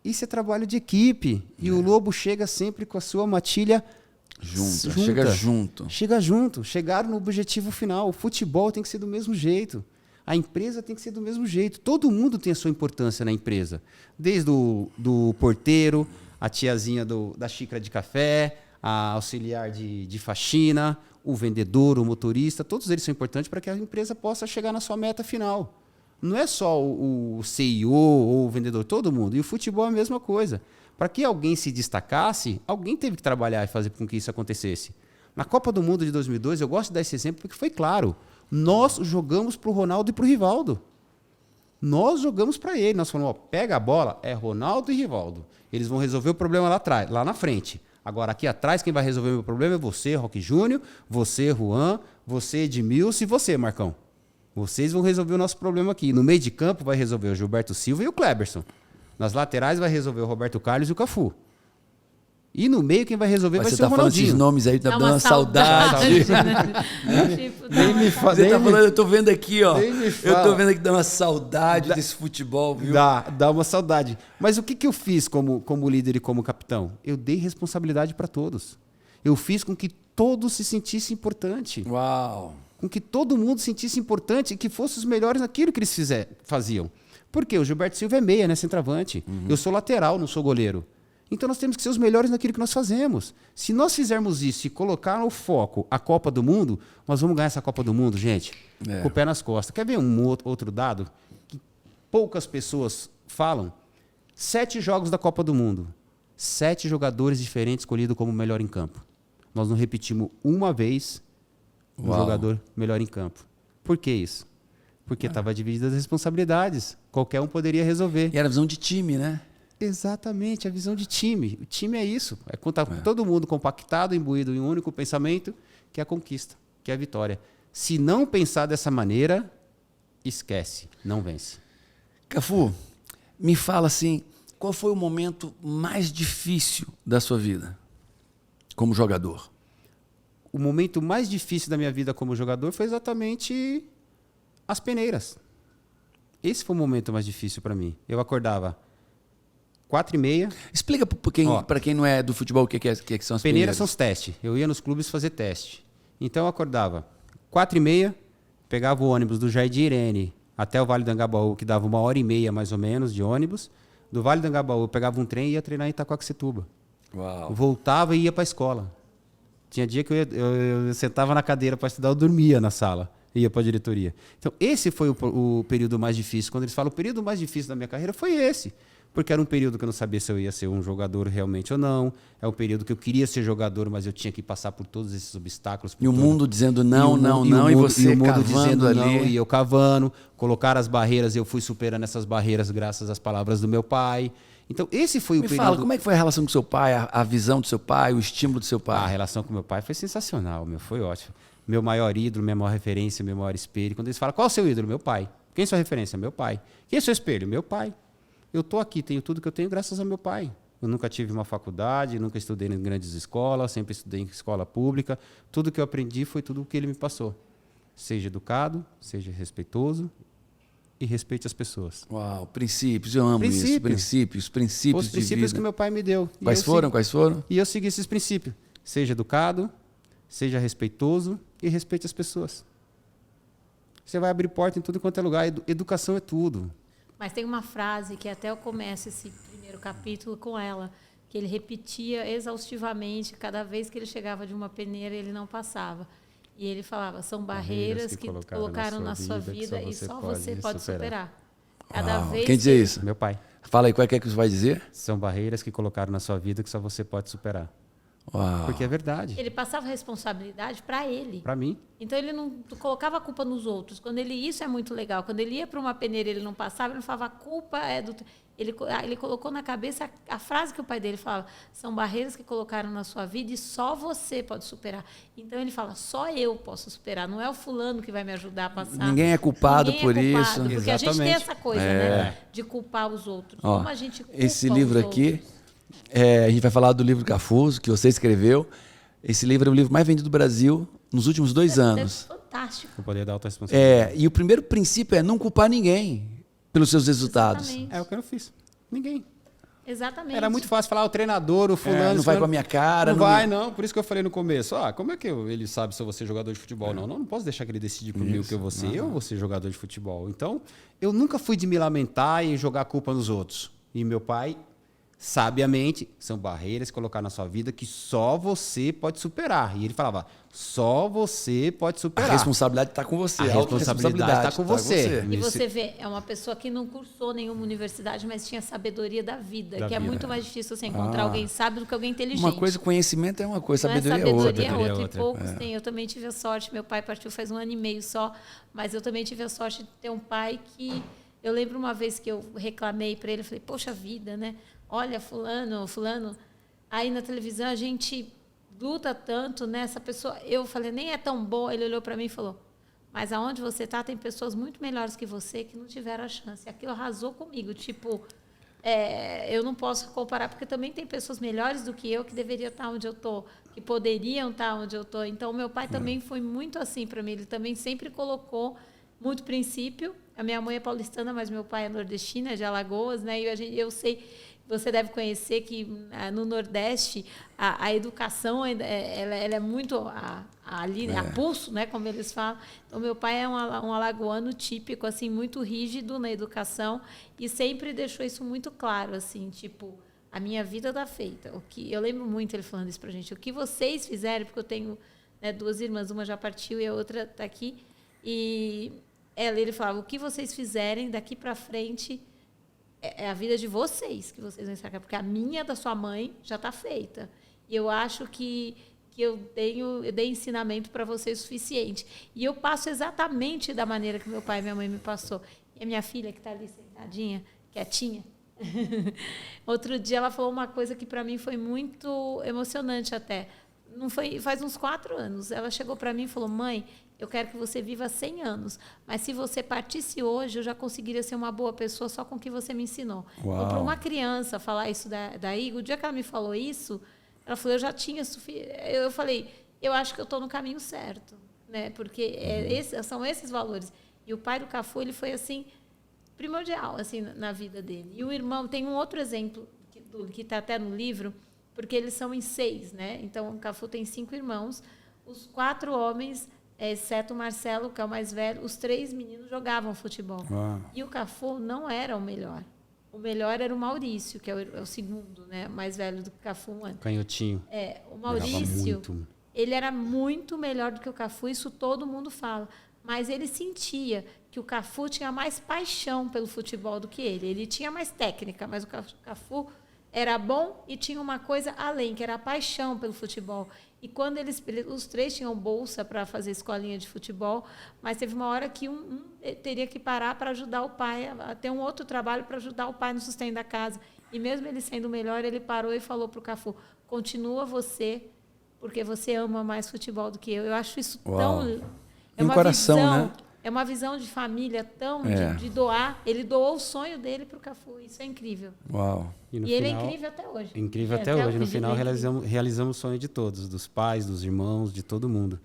Isso é trabalho de equipe. E o lobo chega sempre com a sua matilha Junta. Chega junto. Chegaram no objetivo final. O futebol tem que ser do mesmo jeito. A empresa tem que ser do mesmo jeito. Todo mundo tem a sua importância na empresa. Desde do porteiro, a tiazinha da xícara de café, a auxiliar de faxina, o vendedor, o motorista. Todos eles são importantes para que a empresa possa chegar na sua meta final. Não é só o CEO ou o vendedor, todo mundo. E o futebol é a mesma coisa. Para que alguém se destacasse, alguém teve que trabalhar e fazer com que isso acontecesse. Na Copa do Mundo de 2002, eu gosto de dar esse exemplo porque foi claro. Nós jogamos para o Ronaldo e para o Rivaldo. Nós jogamos para ele. Nós falamos, pega a bola, é Ronaldo e Rivaldo. Eles vão resolver o problema lá atrás, lá na frente. Agora, aqui atrás, quem vai resolver o meu problema é você, Roque Júnior, você, Juan, você, Edmilson e você, Marcão. Vocês vão resolver o nosso problema aqui. No meio de campo vai resolver o Gilberto Silva e o Kleberson. Nas laterais vai resolver o Roberto Carlos e o Cafu. E no meio quem vai resolver vai ser o Ronaldinho. Você tá falando esses nomes aí, tá Dá dando uma saudade. Né? Tipo, dá Nem uma me saudade. Você tá falando, eu tô vendo aqui, ó. Nem me Eu fala. tô vendo aqui dá uma saudade desse futebol, viu? Dá uma saudade. Mas o que eu fiz como líder e como capitão? Eu dei responsabilidade para todos. Eu fiz com que todos se sentissem importante. Uau. Com que todo mundo se sentisse importante e que fossem os melhores naquilo que eles faziam. Porque o Gilberto Silva é meia, né? Centroavante. Eu sou lateral, não sou goleiro. Então nós temos que ser os melhores naquilo que nós fazemos. Se nós fizermos isso e colocar no foco a Copa do Mundo, nós vamos ganhar essa Copa do Mundo, gente, com o pé nas costas. Quer ver um outro dado que poucas pessoas falam? 7 jogos da Copa do Mundo. 7 jogadores diferentes escolhidos como melhor em campo. Nós não repetimos uma vez o jogador melhor em campo. Por que isso? Porque estava dividida as responsabilidades. Qualquer um poderia resolver. E era a visão de time, né? Exatamente, a visão de time. O time é isso. É quando tá todo mundo compactado, imbuído em um único pensamento, que é a conquista, que é a vitória. Se não pensar dessa maneira, esquece, não vence. Cafu, me fala assim, qual foi o momento mais difícil da sua vida como jogador? O momento mais difícil da minha vida como jogador foi exatamente as peneiras. Esse foi o momento mais difícil para mim. Eu acordava 4h30. Explica para quem não é do futebol o que são as peneiras. São os testes. Eu ia nos clubes fazer teste. Então eu acordava 4h30, pegava o ônibus do Jardim Irene até o Vale do Angabaú, que dava 1h30 mais ou menos de ônibus. Do Vale do Angabaú eu pegava um trem e ia treinar em Itacoaxetuba. Uau. Voltava e ia para a escola. Tinha dia que eu sentava na cadeira para estudar, eu dormia na sala. Ia para a diretoria. Então, esse foi o período mais difícil. Quando eles falam o período mais difícil da minha carreira, foi esse. porque era um período que eu não sabia se eu ia ser um jogador realmente ou não. É um período que eu queria ser jogador, mas eu tinha que passar por todos esses obstáculos. E o mundo dizendo não, e você o mundo cavando dizendo ali. não, e eu cavando, colocar as barreiras, eu fui superando essas barreiras graças às palavras do meu pai. Então, esse foi o Me período... fala, como é que foi a relação com seu pai, a visão do seu pai, o estímulo do seu A pai? relação com meu pai foi sensacional, foi ótimo. Meu maior ídolo, minha maior referência, meu maior espelho. Quando eles falam, qual é o seu ídolo? Meu pai. Quem é sua referência? Meu pai. Quem é seu espelho? Meu pai. Eu estou aqui, tenho tudo que eu tenho graças ao meu pai. Eu nunca tive uma faculdade, nunca estudei em grandes escolas, sempre estudei em escola pública. Tudo que eu aprendi foi tudo o que ele me passou. Seja educado, seja respeitoso e respeite as pessoas. Uau, princípios, eu amo isso. Princípios Os de princípios vida. que meu pai me deu. Quais foram? E eu segui esses princípios. Seja educado, seja respeitoso e respeite as pessoas. Você vai abrir porta em tudo quanto é lugar. Educação é tudo. Mas tem uma frase que até eu começo esse primeiro capítulo com ela, que ele repetia exaustivamente, cada vez que ele chegava de uma peneira, ele não passava. E ele falava, são barreiras que colocaram na sua vida e só você pode superar. Cada vez quem dizia isso? Meu pai. Fala aí, qual é que você vai dizer? São barreiras que colocaram na sua vida que só você pode superar. Uau. Porque é verdade. Ele passava a responsabilidade para ele. Para mim. Então ele não colocava a culpa nos outros. Isso é muito legal. Quando ele ia para uma peneira, ele não passava, ele não falava, a culpa é do... Ele colocou na cabeça a frase que o pai dele falava, são barreiras que colocaram na sua vida e só você pode superar. Então ele fala, só eu posso superar, não é o fulano que vai me ajudar a passar. Ninguém é culpado por isso. Porque Exatamente. a gente tem essa coisa, né, de culpar os outros. Ó, como a gente culpa esse livro os aqui, outros. a gente vai falar do livro Cafuso, que você escreveu. Esse livro é o livro mais vendido do Brasil nos últimos 2 anos. Fantástico. O poder da autorresponsabilidade. E o primeiro princípio é não culpar ninguém pelos seus resultados. Exatamente. É o que eu fiz. Ninguém. Exatamente. Era muito fácil falar, o treinador, o fulano... não vai com a minha cara. Não vai, não. Por isso que eu falei no começo. Como é que ele sabe se eu vou ser jogador de futebol? Não posso deixar que ele decida por mim o que eu vou ser. Eu vou ser jogador de futebol. Então, eu nunca fui de me lamentar e jogar a culpa nos outros. E meu pai, sabiamente, são barreiras que colocar na sua vida que só você pode superar. E ele falava, só você pode superar. A responsabilidade está com você. A responsabilidade está com você. E você vê, é uma pessoa que não cursou nenhuma universidade, mas tinha sabedoria da vida, que é muito mais difícil você encontrar alguém sábio do que alguém inteligente. Uma coisa, conhecimento é uma coisa, Não sabedoria é outra. Sabedoria é outra. E poucos têm. Eu também tive a sorte, meu pai partiu faz 1 ano e meio só, mas eu também tive a sorte de ter um pai que... Eu lembro uma vez que eu reclamei para ele, eu falei, poxa vida, né? Olha, fulano, aí na televisão a gente luta tanto, né? Essa pessoa, eu falei, nem é tão boa. Ele olhou para mim e falou, mas aonde você está tem pessoas muito melhores que você que não tiveram a chance. Aquilo arrasou comigo, tipo, eu não posso comparar, porque também tem pessoas melhores do que eu que deveriam estar onde eu estou, que poderiam estar onde eu estou. Então, meu pai também foi muito assim para mim, ele também sempre colocou muito princípio. A minha mãe é paulistana, mas meu pai é nordestino, é de Alagoas, né? E eu sei, você deve conhecer que no Nordeste a educação ela é muito ali, a pulso, né? Como eles falam. Então, meu pai é um alagoano típico, assim, muito rígido na educação e sempre deixou isso muito claro, assim, tipo, a minha vida está feita. Eu lembro muito ele falando isso pra gente. O que vocês fizerem, porque eu tenho 2 irmãs, uma já partiu e a outra está aqui, e ele falava, o que vocês fizerem daqui para frente é a vida de vocês que vocês vão enxergar, porque a minha, da sua mãe, já está feita. E eu acho que eu dei ensinamento para vocês o suficiente. E eu passo exatamente da maneira que meu pai e minha mãe me passou. E a minha filha, que está ali sentadinha, quietinha, outro dia ela falou uma coisa que para mim foi muito emocionante até. Não foi, faz uns 4 anos. Ela chegou para mim e falou, mãe, eu quero que você viva 100 anos, mas se você partisse hoje, eu já conseguiria ser uma boa pessoa só com o que você me ensinou. Então, para uma criança falar isso da Igor, o dia que ela me falou isso, ela falou, eu já tinha eu falei, eu acho que eu estou no caminho certo, né? Porque são esses valores. E o pai do Cafu, ele foi assim primordial assim na vida dele. E o irmão, tem um outro exemplo que está até no livro, porque eles são em 6, né? Então o Cafu tem 5 irmãos, os 4 homens, exceto o Marcelo, que é o mais velho, os 3 meninos jogavam futebol. E o Cafu não era o melhor. O melhor era o Maurício, que é o segundo, né, mais velho do que o Cafu. Canhotinho. O Maurício, ele era muito melhor do que o Cafu, isso todo mundo fala. Mas ele sentia que o Cafu tinha mais paixão pelo futebol do que ele. Ele tinha mais técnica, mas o Cafu era bom e tinha uma coisa além, que era a paixão pelo futebol. E quando os três tinham bolsa para fazer escolinha de futebol, mas teve uma hora que um teria que parar para ajudar o pai, a ter um outro trabalho para ajudar o pai no sustento da casa. E mesmo ele sendo o melhor, ele parou e falou para o Cafu, continua você, porque você ama mais futebol do que eu. Eu acho isso tão... É uma coração, visão, né? É uma visão de família tão de doar. Ele doou o sonho dele para o Cafu. Isso é incrível. Uau. E ele é incrível até hoje. Incrível até hoje. No final, realizamos o sonho de todos, dos pais, dos irmãos, de todo mundo.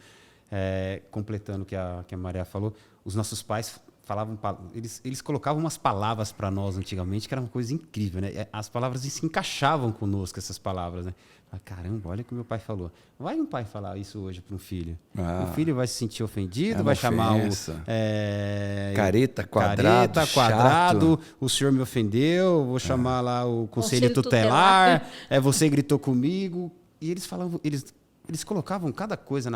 Completando o que a Maria falou, os nossos pais falavam, eles colocavam umas palavras para nós antigamente, que era uma coisa incrível, né? As palavras se encaixavam conosco, essas palavras, né? Caramba, olha o que meu pai falou. Vai um pai falar isso hoje para um filho. O filho vai se sentir ofendido, vai chamar careta, quadrado, o senhor me ofendeu, vou chamar lá o conselho tutelar, você gritou comigo. E eles falavam, eles colocavam cada coisa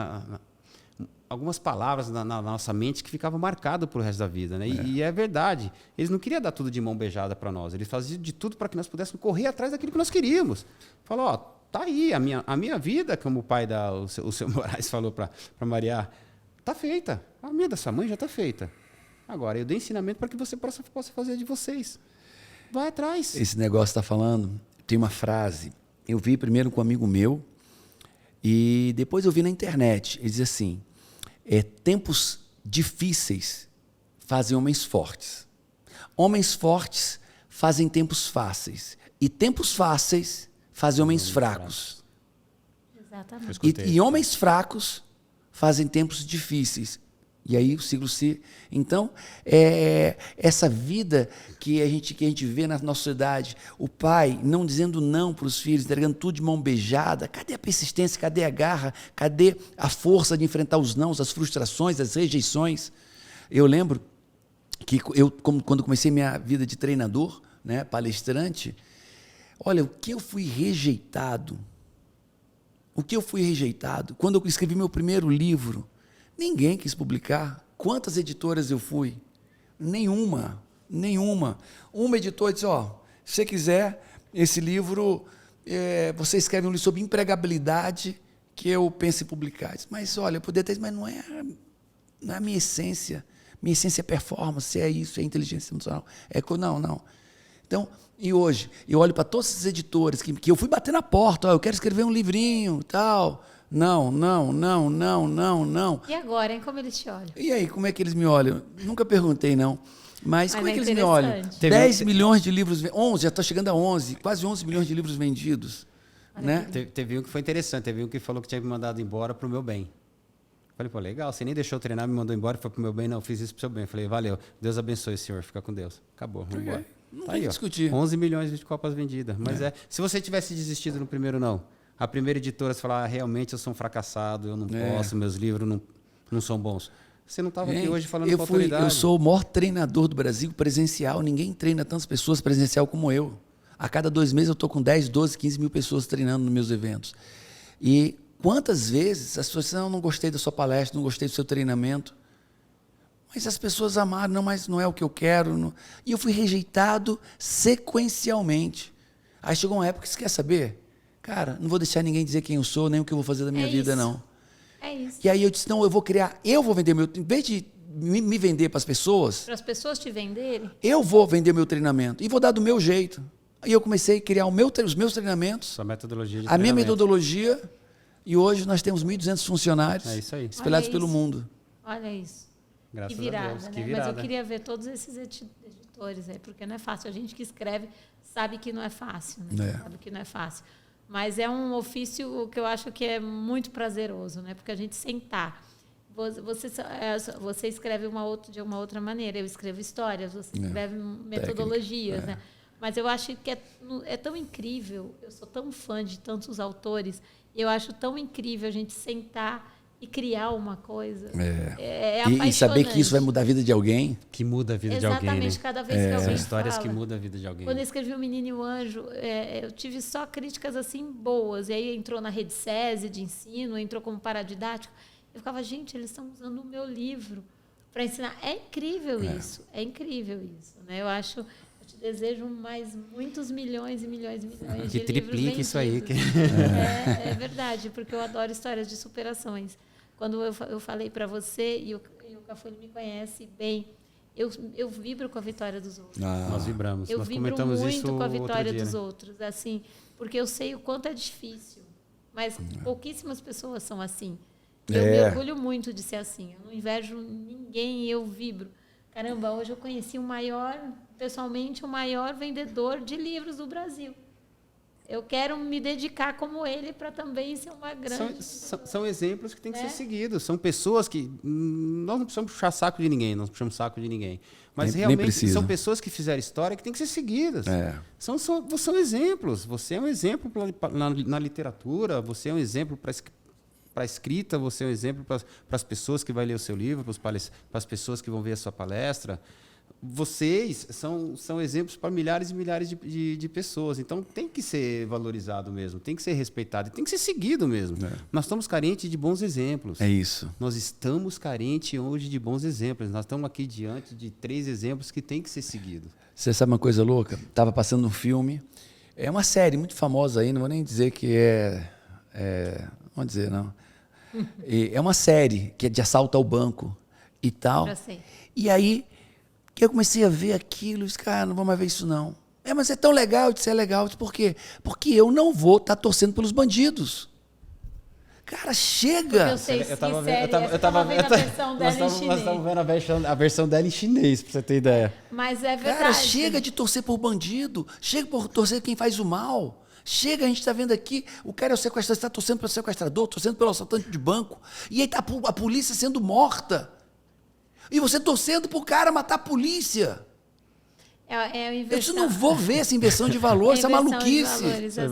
algumas palavras na nossa mente que ficavam marcadas pro resto da vida, né? E é verdade. Eles não queriam dar tudo de mão beijada para nós. Eles faziam de tudo para que nós pudéssemos correr atrás daquilo que nós queríamos. Falou, tá aí, a minha vida, como o pai o seu Moraes falou para Maria, tá feita. A minha da sua mãe já tá feita. Agora, eu dei ensinamento para que você possa fazer de vocês. Vai atrás. Esse negócio está falando, tem uma frase. Eu vi primeiro com um amigo meu e depois eu vi na internet. Ele diz assim, tempos difíceis fazem homens fortes. Homens fortes fazem tempos fáceis. E tempos fáceis fazem homens fracos. Exatamente. E homens fracos fazem tempos difíceis. E aí o ciclo se... Então, essa vida que a gente vê na nossa sociedade, o pai não dizendo não para os filhos, entregando tudo de mão beijada, cadê a persistência, cadê a garra, cadê a força de enfrentar os nãos, as frustrações, as rejeições? Eu lembro que quando comecei minha vida de treinador, né, palestrante, olha, o que eu fui rejeitado. Quando eu escrevi meu primeiro livro, ninguém quis publicar. Quantas editoras eu fui? Nenhuma. Uma editora disse, se você quiser esse livro, você escreve um livro sobre empregabilidade que eu penso em publicar. Disse, mas olha, eu poderia ter, mas não é a minha essência. Minha essência é performance, é isso, é inteligência emocional. Não. Então, e hoje, eu olho para todos esses editores que eu fui bater na porta, eu quero escrever um livrinho, tal. Não. E agora, hein? Como eles te olham? E aí, como é que eles me olham? Nunca perguntei, não. Mas como é que eles me olham? Interessante. 10 milhões de livros, 11, já está chegando a 11, quase 11 milhões de livros vendidos. Né? Teve um que foi interessante, teve um que falou que tinha me mandado embora para o meu bem. Falei, pô, legal, você nem deixou eu treinar, me mandou embora, foi para o meu bem, não, fiz isso para o seu bem. Falei, valeu, Deus abençoe, senhor, fica com Deus. Acabou, vamos embora. Não tem que discutir. 11 milhões de copas vendidas. Mas se você tivesse desistido no primeiro não, a primeira editora, você falar, realmente eu sou um fracassado, eu não posso, meus livros não são bons. Você não estava aqui hoje falando com autoridade. Eu sou o maior treinador do Brasil presencial. Ninguém treina tantas pessoas presencial como eu. A cada 2 meses eu estou com 10, 12, 15 mil pessoas treinando nos meus eventos. E quantas vezes as pessoas dizem, não gostei da sua palestra, não gostei do seu treinamento. Mas as pessoas amaram, mas não é o que eu quero. Não. E eu fui rejeitado sequencialmente. Aí chegou uma época que você quer saber? Cara, não vou deixar ninguém dizer quem eu sou, nem o que eu vou fazer da minha vida, não. É isso. E aí eu disse, não, eu vou vender meu... Em vez de me vender para as pessoas... Para as pessoas te venderem? Eu vou vender meu treinamento e vou dar do meu jeito. Aí eu comecei a criar os meus treinamentos. Sua metodologia de a minha metodologia. E hoje nós temos 1.200 funcionários. É isso aí. Espalhados pelo mundo. Olha isso. Graças que virada, a Deus. né? Que virada. Mas eu queria ver todos esses editores aí, porque não é fácil. A gente que escreve sabe que não é fácil, né? Sabe que não é fácil. Mas é um ofício que eu acho que é muito prazeroso, né? Porque a gente sentar. Você escreve de uma outra maneira. Eu escrevo histórias, você escreve metodologias, né? Mas eu acho que é tão incrível. Eu sou tão fã de tantos autores. E eu acho tão incrível a gente sentar e criar uma coisa. É apaixonante. E saber que isso vai mudar a vida de alguém. Que muda a vida de alguém, né? Exatamente, cada vez que alguém São histórias fala. Que mudam a vida de alguém. Quando eu escrevi O Menino e o Anjo, eu tive só críticas assim boas. E aí entrou na rede SESI de ensino, entrou como paradidático. Eu ficava, gente, eles estão usando o meu livro para ensinar. É incrível isso. É incrível isso. Né? Eu te desejo mais muitos milhões e milhões e milhões que de triplique livros isso aí. É verdade, porque eu adoro histórias de superações. Quando eu falei para você, e o Cafone me conhece bem, eu vibro com a vitória dos outros. Nós vibramos. Eu Nós vibro comentamos muito isso com a vitória outro dia, dos né? outros, assim, porque eu sei o quanto é difícil. Mas pouquíssimas pessoas são assim. Eu me orgulho muito de ser assim. Eu não invejo ninguém e eu vibro. Caramba, hoje eu conheci pessoalmente, o maior vendedor de livros do Brasil. Eu quero me dedicar como ele para também ser uma grande... São exemplos que têm que ser seguidos. São pessoas que... Nós não precisamos puxar saco de ninguém, não puxamos saco de ninguém. Mas realmente são pessoas que fizeram história que têm que ser seguidas. São exemplos. Você é um exemplo na literatura, você é um exemplo para a escrita, você é um exemplo para as pessoas que vão ler o seu livro, para as pessoas que vão ver a sua palestra. Vocês são exemplos para milhares e milhares de pessoas. Então, tem que ser valorizado mesmo, tem que ser respeitado, tem que ser seguido mesmo. Nós estamos carentes de bons exemplos. É isso. Nós estamos carentes hoje de bons exemplos. Nós estamos aqui diante de 3 exemplos que têm que ser seguidos. Você sabe uma coisa louca? Estava passando um filme, é uma série muito famosa aí, não vou nem dizer que vamos dizer, não. É uma série que é de assalto ao banco e tal. Já sei. E aí... que eu comecei a ver aquilo, disse, cara, não vou mais ver isso não. Mas é tão legal, eu disse, é legal. Eu disse, por quê? Porque eu não vou estar torcendo pelos bandidos. Cara, chega! Eu sei, eu tava vendo a versão dela em chinês. Nós estávamos vendo a versão dela em chinês, para você ter ideia. Mas é verdade. Cara, chega de torcer por bandido, chega por torcer quem faz o mal. Chega, a gente está vendo aqui, o cara é o sequestrador, está torcendo pelo sequestrador, torcendo pelo assaltante de banco. E aí está a polícia sendo morta. E você torcendo pro cara matar a polícia. É a inversão. Eu não vou ver essa inversão de valores, essa maluquice. São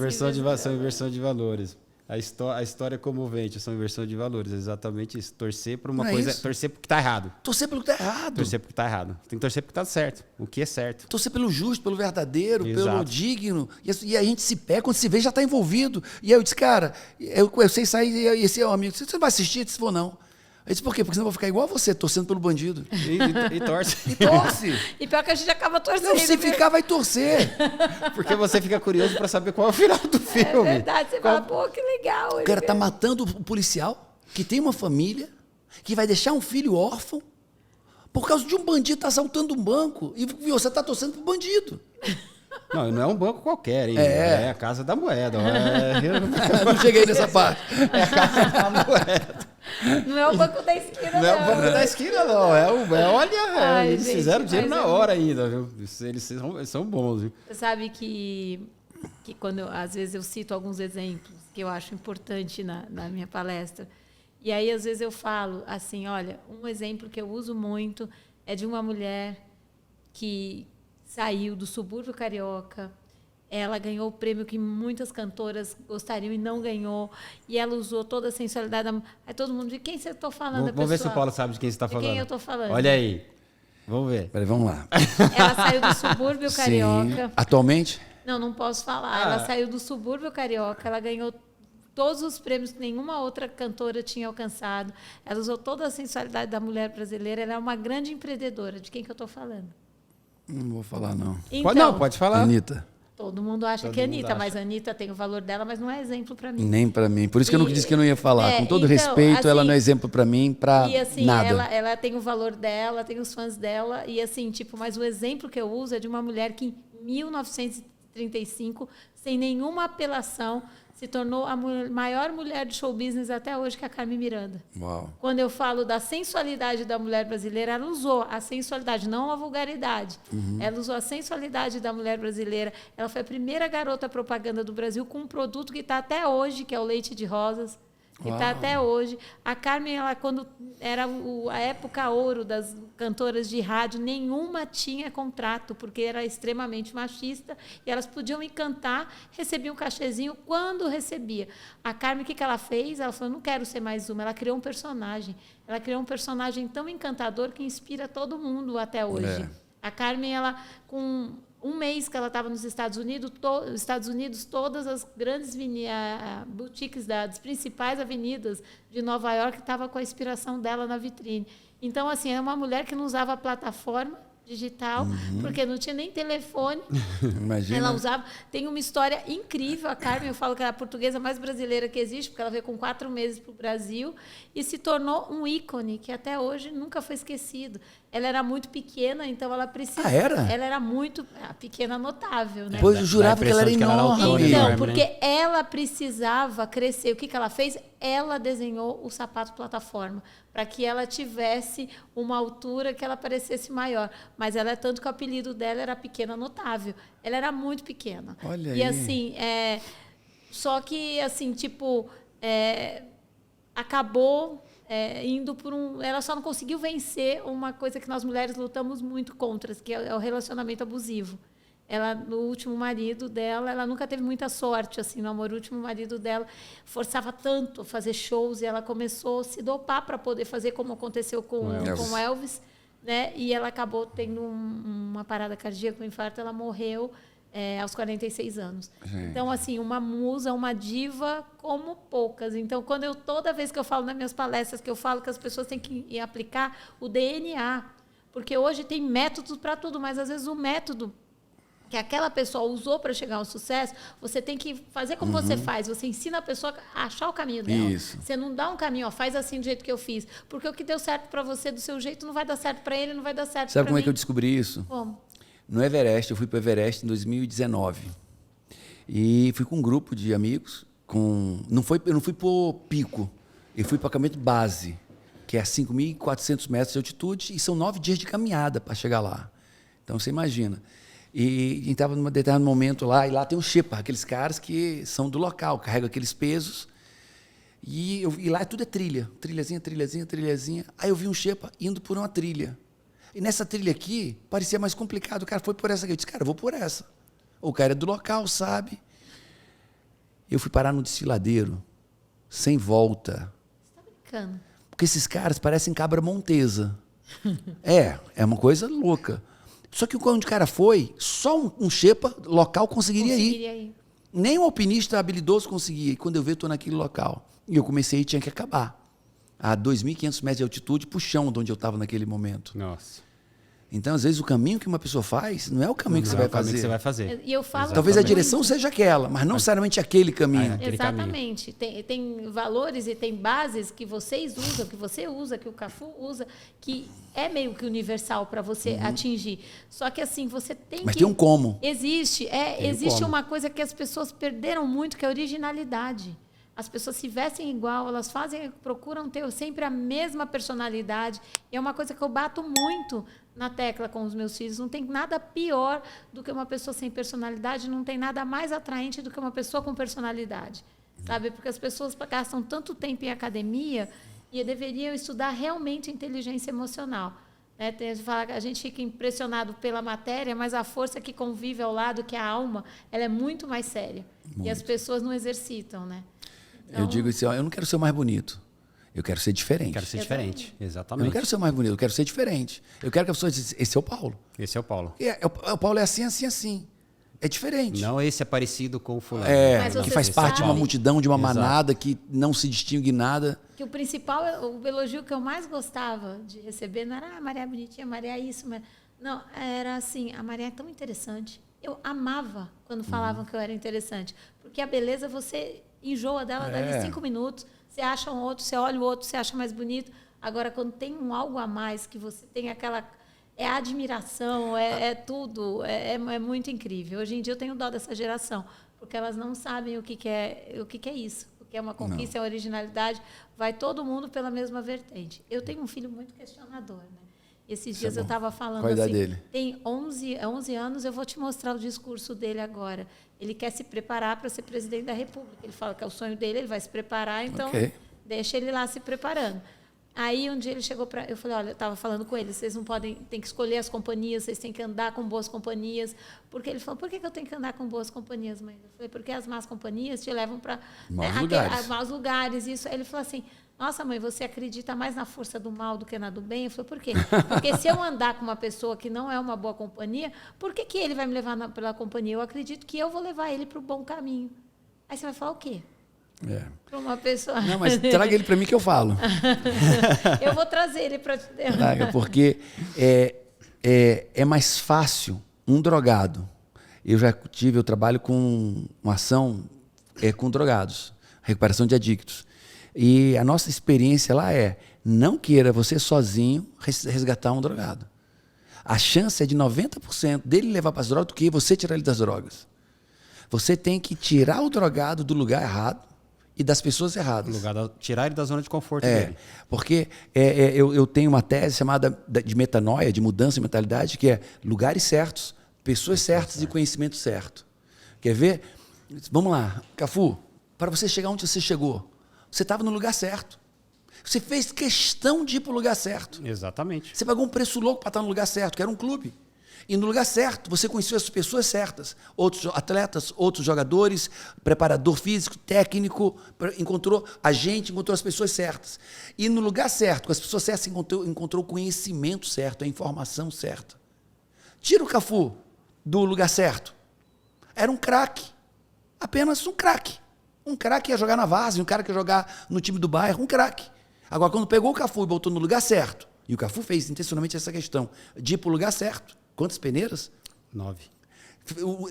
inversão de valores. A história é comovente, são inversão de valores. É exatamente isso. Torcer por uma coisa. Isso. Torcer porque está errado. Torcer pelo que está errado. Torcer porque está errado. Tem que torcer porque está certo. O que é certo. Torcer pelo justo, pelo verdadeiro, Exato. pelo digno. E a gente se pega, quando se vê, já está envolvido. E aí eu disse, cara, eu sei sair, e esse é um amigo. Você não vai assistir? Eu disse, vou não. Eu disse, por quê? Porque senão eu vou ficar igual a você, torcendo pelo bandido. E torce. E torce. E pior que a gente acaba torcendo. Não, se ficar, vai torcer. Porque você fica curioso para saber qual é o final do filme. É verdade, você fala, pô, que legal. O cara tá matando o policial, que tem uma família, que vai deixar um filho órfão, por causa de um bandido tá assaltando um banco, e você tá torcendo pro bandido. Não é um banco qualquer, hein? É a Casa da Moeda. Não cheguei nessa parte. É a Casa da Moeda. Não é o banco da esquina, não. Não é o banco da esquina, não. Olha, eles gente, fizeram dinheiro na é hora ainda, viu? Eles são bons, viu? Você sabe que quando às vezes eu cito alguns exemplos que eu acho importante na minha palestra, e aí às vezes eu falo assim, olha, um exemplo que eu uso muito é de uma mulher que saiu do subúrbio carioca. Ela ganhou o prêmio que muitas cantoras gostariam e não ganhou. E ela usou toda a sensualidade. Aí todo mundo diz, quem você está falando? Vamos ver se o Paulo sabe de quem você está falando. De quem eu estou falando. Olha aí. Vamos ver. Peraí, vamos lá. Ela saiu do subúrbio carioca. Sim. Atualmente? Não posso falar. Ela saiu do subúrbio carioca. Ela ganhou todos os prêmios que nenhuma outra cantora tinha alcançado. Ela usou toda a sensualidade da mulher brasileira. Ela é uma grande empreendedora. De quem que eu estou falando? Não vou falar, não. Então, pode falar. Anitta. Todo mundo acha que é Anitta, mas a Anitta tem o valor dela, mas não é exemplo para mim. Nem para mim. Por isso que eu não disse que eu não ia falar. Com todo respeito, assim, ela não é exemplo para mim, para nada. Ela tem o valor dela, tem os fãs dela, e assim, mas o exemplo que eu uso é de uma mulher que em 1935, sem nenhuma apelação, se tornou a maior mulher de show business até hoje, que é a Carmen Miranda. Uau. Quando eu falo da sensualidade da mulher brasileira, ela usou a sensualidade, não a vulgaridade. Ela usou a sensualidade da mulher brasileira. Ela foi a primeira garota propaganda do Brasil com um produto que está até hoje, que é o leite de rosas. Que está até hoje. A Carmen, ela, quando era a época ouro das cantoras de rádio, nenhuma tinha contrato, porque era extremamente machista, e elas podiam ir cantar, recebiam um cachezinho quando recebia. A Carmen, o que ela fez? Ela falou, não quero ser mais uma. Ela criou um personagem. Ela criou um personagem tão encantador que inspira todo mundo até hoje. A Carmen, ela, com um mês que ela estava nos Estados Unidos, todas as grandes boutiques das principais avenidas de Nova York estavam com a inspiração dela na vitrine. Então, assim, é uma mulher que não usava plataforma digital, porque não tinha nem telefone. Imagina. Ela usava... Tem uma história incrível, a Carmen, eu falo que é a portuguesa mais brasileira que existe, porque ela veio com 4 meses para o Brasil e se tornou um ícone, que até hoje nunca foi esquecido. Ela era muito pequena, então ela precisava... Ah, era? Ela era muito... pequena, notável, né? Pois eu jurava que ela era enorme. Então, enorme, porque né? ela precisava crescer. O que ela fez? Ela desenhou o sapato plataforma para que ela tivesse uma altura que ela parecesse maior. Mas ela é tanto que o apelido dela era Pequena Notável. Ela era muito pequena. Olha e aí. assim, só que assim, tipo, acabou indo por um... Ela só não conseguiu vencer uma coisa que nós mulheres lutamos muito contra, que é o relacionamento abusivo. Ela, no último marido dela, ela nunca teve muita sorte assim no amor. O último marido dela forçava tanto a fazer shows e ela começou a se dopar para poder fazer, como aconteceu com o Elvis, né? E ela acabou tendo uma parada cardíaca, um infarto, ela morreu aos 46 anos. Gente. Então, assim, uma musa, uma diva como poucas. Então, toda vez que eu falo nas minhas palestras, que eu falo que as pessoas têm que aplicar o DNA, porque hoje tem métodos para tudo, mas às vezes o método que aquela pessoa usou para chegar ao sucesso, você tem que fazer como você faz. Você ensina a pessoa a achar o caminho dela. Isso. Você não dá um caminho, faz assim do jeito que eu fiz. Porque o que deu certo para você do seu jeito não vai dar certo para ele, não vai dar certo para mim. Sabe como é que eu descobri isso? Como? No Everest, eu fui para o Everest em 2019. E fui com um grupo de amigos. Eu não fui para o pico, eu fui para o acampamento base, que é 5.400 metros de altitude, e são 9 dias de caminhada para chegar lá. Então, você imagina. E a gente estava num determinado momento lá, e lá tem o Sherpa, aqueles caras que são do local, carregam aqueles pesos. E lá tudo é trilha, trilhazinha. Aí eu vi um Sherpa indo por uma trilha. E nessa trilha aqui, parecia mais complicado. O cara foi por essa aqui. Eu disse, cara, eu vou por essa. O cara é do local, sabe? Eu fui parar no desfiladeiro, sem volta. Você tá brincando? Porque esses caras parecem cabra montesa. É uma coisa louca. Só que quando o cara foi, só um Sherpa local conseguiria ir. Nem um alpinista habilidoso conseguia. E quando eu vi, eu estou naquele local. E eu comecei e tinha que acabar. A 2.500 metros de altitude, pro chão de onde eu estava naquele momento. Nossa. Então, às vezes, o caminho que uma pessoa faz não é o caminho que você vai fazer. Que você vai fazer. E eu falo Talvez a direção seja aquela, mas não necessariamente aquele caminho. Exatamente. Tem valores e tem bases que vocês usam, que você usa, que o Cafu usa, que é meio que universal para você atingir. Só que assim, você tem Mas tem um como. Existe uma coisa que as pessoas perderam muito, que é a originalidade. As pessoas se vestem igual, elas procuram ter sempre a mesma personalidade. E é uma coisa que eu bato muito na tecla com os meus filhos. Não tem nada pior do que uma pessoa sem personalidade, não tem nada mais atraente do que uma pessoa com personalidade. Sabe? Porque as pessoas gastam tanto tempo em academia e deveriam estudar realmente inteligência emocional. Né? A gente fica impressionado pela matéria, mas a força que convive ao lado, que é a alma, ela é muito mais séria. Muito. E as pessoas não exercitam, né? Então, eu digo assim, ó, eu não quero ser o mais bonito. Eu quero ser diferente. Quero ser diferente, exatamente. Eu não quero ser o mais bonito, eu quero ser diferente. Eu quero que a pessoa diga, esse é o Paulo. Esse é o Paulo. O Paulo é assim, assim, assim. É diferente. Não esse é parecido com o fulano. Que faz parte de uma multidão, de uma manada, que não se distingue em nada. Que o principal, o elogio que eu mais gostava de receber não era a Maria é bonitinha, Maria é isso. Não, era assim, a Maria é tão interessante. Eu amava quando falavam que eu era interessante. Porque a beleza, você enjoa dela dali 5 minutos, você acha um outro, você olha o outro, você acha mais bonito. Agora, quando tem algo a mais, que você tem aquela... É admiração, é tudo, é muito incrível. Hoje em dia eu tenho dó dessa geração, porque elas não sabem o que é isso. O que é uma conquista, é a originalidade. Vai todo mundo pela mesma vertente. Eu tenho um filho muito questionador, né? Esses dias eu estava falando Qual a idade assim, dele? Tem 11 anos, eu vou te mostrar o discurso dele agora. Ele quer se preparar para ser presidente da República. Ele fala que é o sonho dele, ele vai se preparar, então deixa ele lá se preparando. Aí um dia ele chegou para... Eu falei, olha, eu estava falando com ele, vocês não podem... Tem que escolher as companhias, vocês têm que andar com boas companhias. Porque ele falou, por que eu tenho que andar com boas companhias, mãe? Eu falei, porque as más companhias te levam para maus lugares. Isso. Aí ele falou assim, nossa, mãe, você acredita mais na força do mal do que na do bem? Eu falei, por quê? Porque se eu andar com uma pessoa que não é uma boa companhia, por que ele vai me levar pela companhia? Eu acredito que eu vou levar ele para o bom caminho. Aí você vai falar o quê? para uma pessoa. Não, mas traga ele para mim que eu falo. Eu vou trazer ele para te dar. Traga, porque é mais fácil um drogado. Eu trabalho com uma ação com drogados, recuperação de adictos. E a nossa experiência lá não queira você sozinho resgatar um drogado. A chance é de 90% dele levar para as drogas do que você tirar ele das drogas. Você tem que tirar o drogado do lugar errado e das pessoas erradas. Tirar ele da zona de conforto dele. Porque eu tenho uma tese chamada de metanoia, de mudança de mentalidade, que é lugares certos, pessoas certas e conhecimento certo. Quer ver? Vamos lá, Cafu, para você chegar onde você chegou, você estava no lugar certo. Você fez questão de ir para o lugar certo. Exatamente. Você pagou um preço louco para estar no lugar certo, que era um clube. E no lugar certo, você conheceu as pessoas certas. Outros atletas, outros jogadores, preparador físico, técnico, encontrou as pessoas certas. E no lugar certo, com as pessoas certas, encontrou o conhecimento certo, a informação certa. Tira o Cafu do lugar certo. Era um craque. Apenas um craque. Um craque ia jogar na várzea, um cara que ia jogar no time do bairro, um craque. Agora, quando pegou o Cafu e botou no lugar certo, e o Cafu fez intencionalmente essa questão de ir para o lugar certo. Quantas peneiras? 9.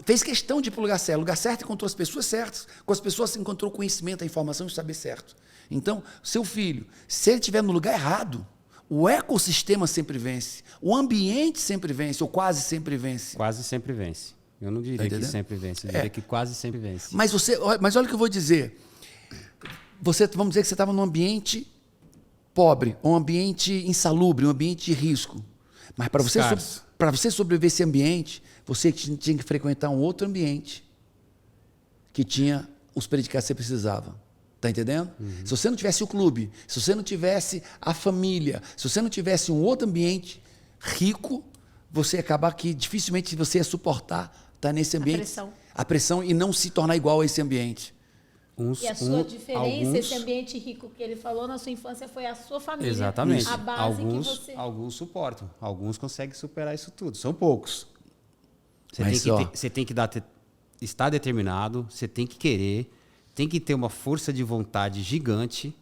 Fez questão de ir para o lugar certo. O lugar certo encontrou as pessoas certas. Com as pessoas encontrou o conhecimento, a informação e o saber certo. Então, seu filho, se ele estiver no lugar errado, o ecossistema sempre vence. O ambiente sempre vence, ou quase sempre vence. Quase sempre vence. Eu não diria que sempre vence, eu diria que quase sempre vence. Mas olha o que eu vou dizer. Vamos dizer que você estava num ambiente pobre, um ambiente insalubre, um ambiente de risco. Mas para você sobreviver esse ambiente, você tinha que frequentar um outro ambiente que tinha os predicados que você precisava. Está entendendo? Uhum. Se você não tivesse o clube, se você não tivesse a família, se você não tivesse um outro ambiente rico, você ia acabar que dificilmente você ia suportar estar nesse ambiente. A pressão e não se tornar igual a esse ambiente. E a sua diferença, esse ambiente rico que ele falou na sua infância foi a sua família. Exatamente. A base que você... Alguns suportam, alguns conseguem superar isso tudo. São poucos. Você tem que estar determinado, você tem que querer, tem que ter uma força de vontade gigante,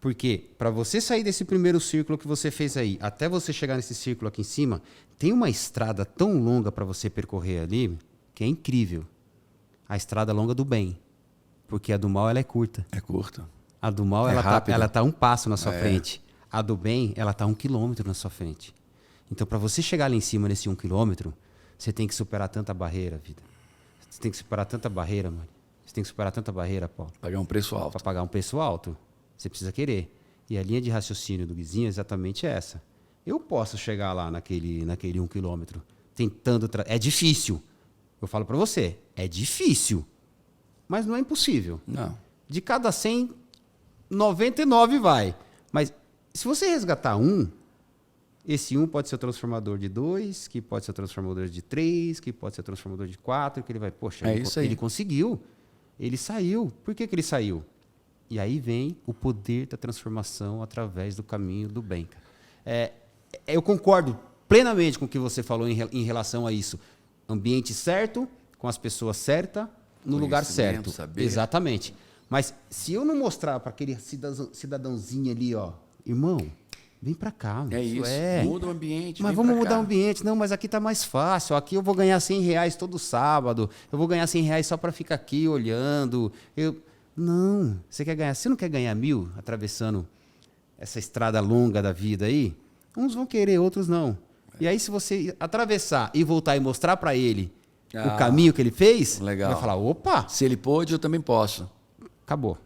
porque para você sair desse primeiro círculo que você fez aí, até você chegar nesse círculo aqui em cima, tem uma estrada tão longa para você percorrer ali, que é incrível. A estrada longa do bem. Porque a do mal, ela é curta. É curta. A do mal, ela tá um passo na sua frente. A do bem, ela tá 1 quilômetro na sua frente. Então, para você chegar lá em cima nesse 1 quilômetro, você tem que superar tanta barreira, vida. Você tem que superar tanta barreira, mano. Você tem que superar tanta barreira, Paulo. Pagar um preço alto. Para pagar um preço alto, você precisa querer. E a linha de raciocínio do Guizinho é exatamente essa. Eu posso chegar lá naquele 1 quilômetro, tentando... É difícil. Eu falo para você, é difícil. Mas não é impossível. Não. De cada 100, 99 vai. Mas se você resgatar um, esse um pode ser o transformador de 2, que pode ser o transformador de 3, que pode ser o transformador de 4, que ele vai, poxa, ele conseguiu, ele saiu. Por que ele saiu? E aí vem o poder da transformação através do caminho do bem. Eu concordo plenamente com o que você falou em relação a isso. Ambiente certo, com as pessoas certas, no lugar certo. Saber. Exatamente. Mas se eu não mostrar para aquele cidadãozinho ali, ó, irmão, vem para cá. Muda o ambiente. Mas vamos mudar o ambiente. Não, mas aqui tá mais fácil. Aqui eu vou ganhar R$100 todo sábado. Eu vou ganhar R$100 só para ficar aqui olhando. Não. Você não quer ganhar 1.000 atravessando essa estrada longa da vida aí? Uns vão querer, outros não. E aí, se você atravessar e voltar e mostrar para ele o caminho que ele fez, legal. Vai falar, opa! Se ele pôde, eu também posso. Acabou.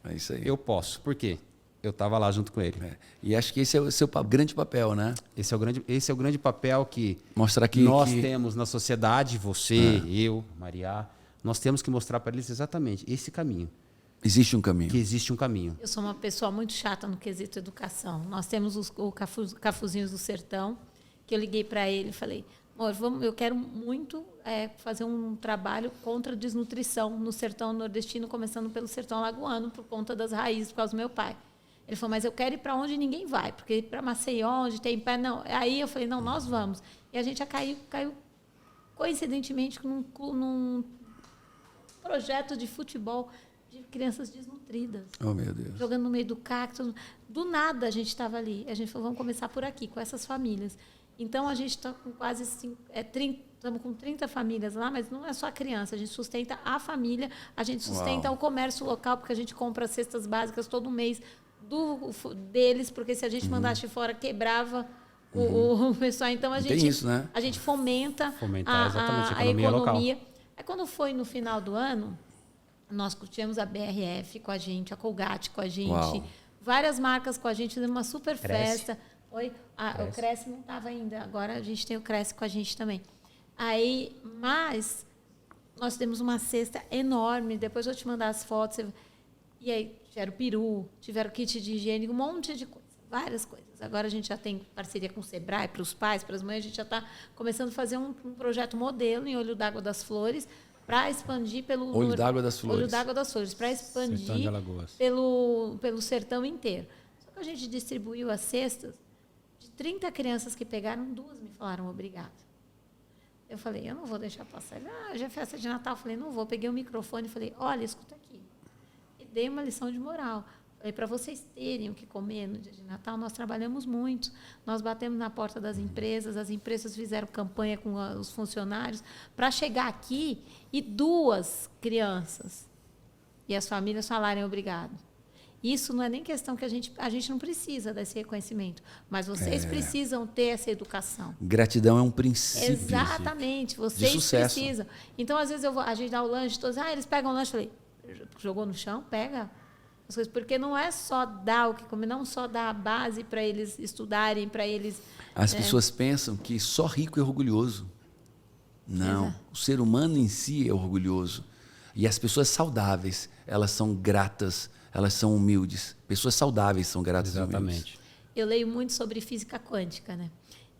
É isso aí. Eu posso. Por quê? Eu estava lá junto com ele. E acho que esse é o seu grande papel, né? Esse é o grande papel que mostrar que nós temos na sociedade, você, eu, Maria, nós temos que mostrar para eles exatamente esse caminho. Existe um caminho. Que existe um caminho. Eu sou uma pessoa muito chata no quesito educação. Nós temos os Cafuzinhos do Sertão, que eu liguei para ele e falei... Amor, eu quero muito fazer um trabalho contra a desnutrição no sertão nordestino, começando pelo sertão alagoano, por conta das raízes, por causa do meu pai. Ele falou, mas eu quero ir para onde ninguém vai, porque ir para Maceió, onde tem pé, não. Aí eu falei, não, nós vamos. E a gente já caiu coincidentemente num projeto de futebol de crianças desnutridas. Oh, meu Deus. Jogando no meio do cacto. Do nada a gente estava ali. A gente falou, vamos começar por aqui, com essas famílias. Então, a gente está com quase 30, estamos com 30 famílias lá, mas não é só a criança, a gente sustenta a família, a gente sustenta o comércio local, porque a gente compra cestas básicas todo mês deles, porque se a gente mandasse fora, quebrava o pessoal. Então, Tem isso, né? a gente fomenta exatamente, a economia economia. local. Aí, quando foi no final do ano, nós tivemos a BRF com a gente, a Colgate com a gente, Uau. várias marcas com a gente, fizemos uma super Cresce. festa. Oi? O Cresce não estava ainda, agora a gente tem o Cresce com a gente também. Aí, mas nós temos uma cesta enorme, depois eu vou te mandar as fotos. E aí tiveram peru, tiveram kit de higiene, um monte de coisa, várias coisas. Agora a gente já tem parceria com o Sebrae, para os pais, para as mães, a gente já está começando a fazer um projeto modelo em Olho d'Água das Flores, para expandir pelo... Olho d'Água das Flores. Olho d'Água das Flores, para Sertão de expandir Alagoas. pelo sertão inteiro. Só que a gente distribuiu as cestas, de 30 crianças que pegaram, 2 me falaram obrigado. Eu falei, eu não vou deixar passar. Ele, já é festa de Natal. Eu falei, não vou. Peguei o microfone e falei, olha, escuta aqui. E dei uma lição de moral. Falei, para vocês terem o que comer no dia de Natal, nós trabalhamos muito. Nós batemos na porta das empresas, as empresas fizeram campanha com os funcionários para chegar aqui e 2 crianças e as famílias falarem obrigado. Isso não é nem questão que a gente não precisa desse reconhecimento, mas vocês precisam ter essa educação. Gratidão é um princípio. Exatamente, vocês de sucesso. precisam. Então, às vezes, a gente dá o lanche, todos, eles pegam o lanche, eu falei, jogou no chão, pega as coisas, porque não é só dar o que comer, não só dar a base para eles estudarem, para eles... As pessoas pensam que só rico é orgulhoso. Não, Exato. o ser humano em si é orgulhoso. E as pessoas saudáveis, elas são gratas, elas são humildes. Pessoas saudáveis são gratas e humildes. Exatamente. Eu leio muito sobre física quântica, né?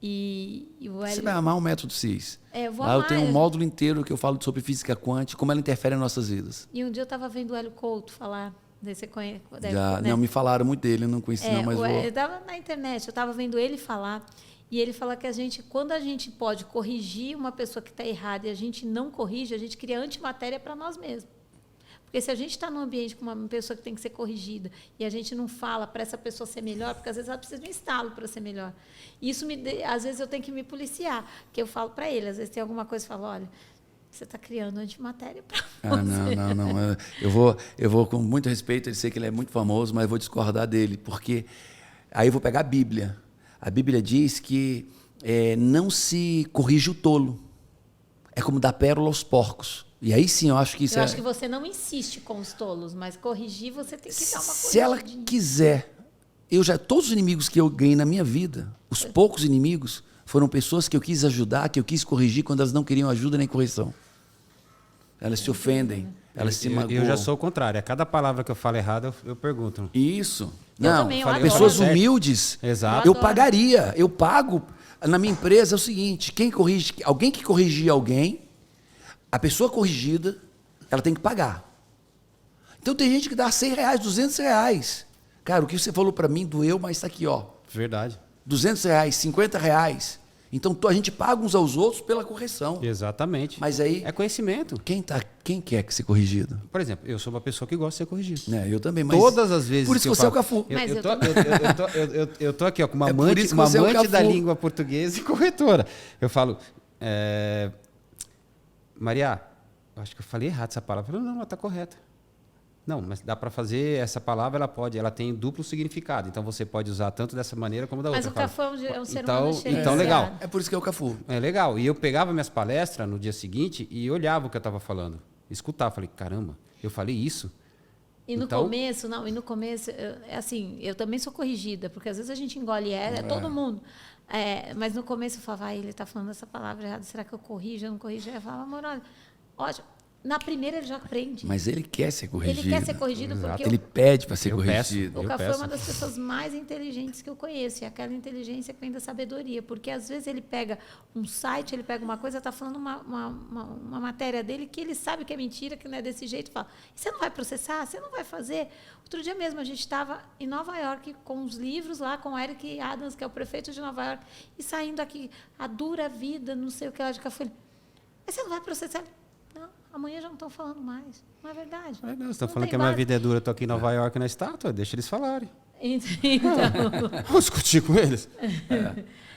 E o Você Hélio... vai amar o método CIS. Eu vou Lá eu amar. tenho um módulo inteiro que eu falo sobre física quântica, como ela interfere nas nossas vidas. E um dia eu estava vendo o Hélio Couto falar, você conhece, Já, né? não, me falaram muito dele, eu não conheci não, mas vou... Eu estava na internet, eu estava vendo ele falar, e ele fala que quando a gente pode corrigir uma pessoa que está errada e a gente não corrige, a gente cria antimatéria para nós mesmos. Porque se a gente está num ambiente com uma pessoa que tem que ser corrigida e a gente não fala para essa pessoa ser melhor, porque às vezes ela precisa de um estalo para ser melhor. Isso às vezes eu tenho que me policiar, que eu falo para ele, às vezes tem alguma coisa e falo, olha, você está criando antimatéria para você. Não. Eu vou com muito respeito, eu sei que ele é muito famoso, mas eu vou discordar dele, porque aí eu vou pegar a Bíblia. A Bíblia diz que não se corrige o tolo. É como dar pérola aos porcos. E aí sim, eu acho que isso Eu acho que você não insiste com os tolos, mas corrigir você tem que dar uma Se ela corrigidinha. quiser, todos os inimigos que eu ganhei na minha vida, os poucos inimigos, foram pessoas que eu quis ajudar, que eu quis corrigir quando elas não queriam ajuda nem correção. Elas se ofendem, elas se magoam. Eu já sou o contrário. A cada palavra que eu falo errado, eu pergunto. Isso. Eu Não, também, eu adoro. pessoas Certo. humildes, Exato. eu adoro. pagaria, eu pago. Na minha empresa é o seguinte, alguém que corrigir alguém, a pessoa corrigida, ela tem que pagar. Então tem gente que dá R$100, R$200. Cara, o que você falou para mim doeu, mas está aqui, ó. Verdade. R$200, R$50. Então a gente paga uns aos outros pela correção. Exatamente. Mas aí, É conhecimento. quem quer que ser corrigido? Por exemplo, eu sou uma pessoa que gosta de ser corrigido. Eu também, mas... Todas as vezes Por isso que você é o Cafu. Mas eu Eu tô aqui ó, com uma É por amante, isso que uma você é o amante da Cafu. língua portuguesa e corretora. Eu falo, Maria, eu acho que eu falei errado essa palavra. Não, ela está correta. Não, mas dá para fazer essa palavra, ela tem duplo significado. Então você pode usar tanto dessa maneira como da Mas outra. o Cafu é um ser então, humano cheio. então legal. É por isso que é o Cafu. É legal. E eu pegava minhas palestras no dia seguinte e olhava o que eu estava falando. Escutava, falei, caramba, eu falei isso? E no Então- começo, eu também sou corrigida, porque às vezes a gente engole todo mundo. Mas no começo eu falava, ele está falando essa palavra errada, será que eu corrijo? Eu não corrijo? Eu falava, amor, olha, ótimo. Na primeira ele já aprende. Mas ele quer ser corrigido. Ele quer ser corrigido Exato. porque Ele pede para ser Eu corrigido. o Eu Cafu é peço. uma das pessoas mais inteligentes que eu conheço. E aquela inteligência que vem da sabedoria. Porque, às vezes, ele pega um site, ele pega uma coisa, está falando uma matéria dele que ele sabe que é mentira, que não é desse jeito. Fala, e você não vai processar? Você não vai fazer? Outro dia mesmo, a gente estava em Nova York com os livros lá, com o Eric Adams, que é o prefeito de Nova York, e saindo aqui, a dura vida, não sei o que lá de Cafu. Mas você não vai processar? Não. amanhã já não estão falando mais. Não é verdade? Não, você está Não falando tem que a minha base. vida é dura, eu estou aqui em Nova York na estátua, deixa eles falarem. Então, Vou discutir com eles.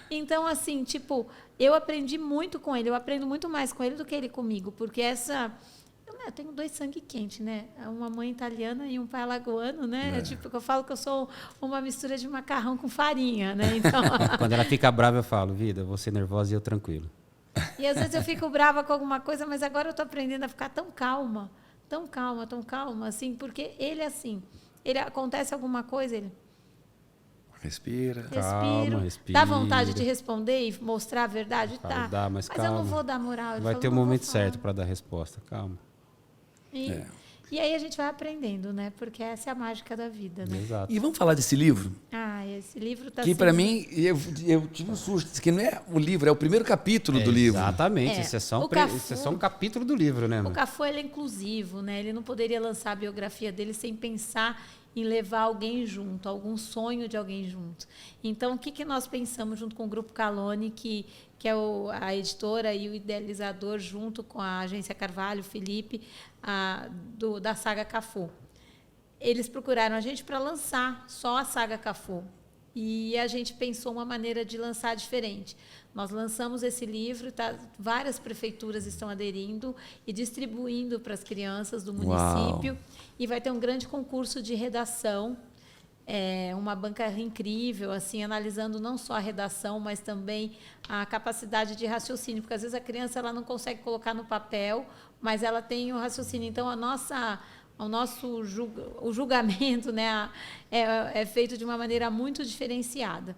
então, assim, tipo, eu aprendi muito com ele, eu aprendo muito mais com ele do que ele comigo, porque eu tenho 2 sangue quente, né? Uma mãe italiana e um pai alagoano, né? Tipo, eu falo que eu sou uma mistura de macarrão com farinha, né? Então, Quando ela fica brava, eu falo, vida, você nervosa e eu tranquilo. e às vezes eu fico brava com alguma coisa, mas agora eu estou aprendendo a ficar tão calma, assim, porque ele assim, ele acontece alguma coisa, ele Respira. respiro, respira. dá vontade de responder e mostrar a verdade, Falo, tá? dá, mas eu não calma. vou dar moral. Ele Vai falou, ter o "Não vou momento falar." certo para dar resposta, calma. E aí a gente vai aprendendo, né? Porque essa é a mágica da vida, né? Exato. E vamos falar desse livro? Esse livro tá Que para mim, eu tive um susto. Isso aqui não é o livro, é o primeiro capítulo do livro. Exatamente, É. isso é só O um, Cafu- isso é só um capítulo do livro, né, O mano? Cafu, ele é inclusivo, né? Ele não poderia lançar a biografia dele sem pensar em levar alguém junto, algum sonho de alguém junto. Então, o que nós pensamos junto com o Grupo Calone, que é a editora e o idealizador, junto com a agência Carvalho, Felipe, da saga Cafu. Eles procuraram a gente para lançar só a saga Cafu. E a gente pensou uma maneira de lançar diferente. Nós lançamos esse livro, várias prefeituras estão aderindo e distribuindo para as crianças do município. Uau. E vai ter um grande concurso de redação, uma banca incrível, assim, analisando não só a redação, mas também a capacidade de raciocínio, porque às vezes a criança ela não consegue colocar no papel, mas ela tem o raciocínio. Então, o julgamento, né, é feito de uma maneira muito diferenciada.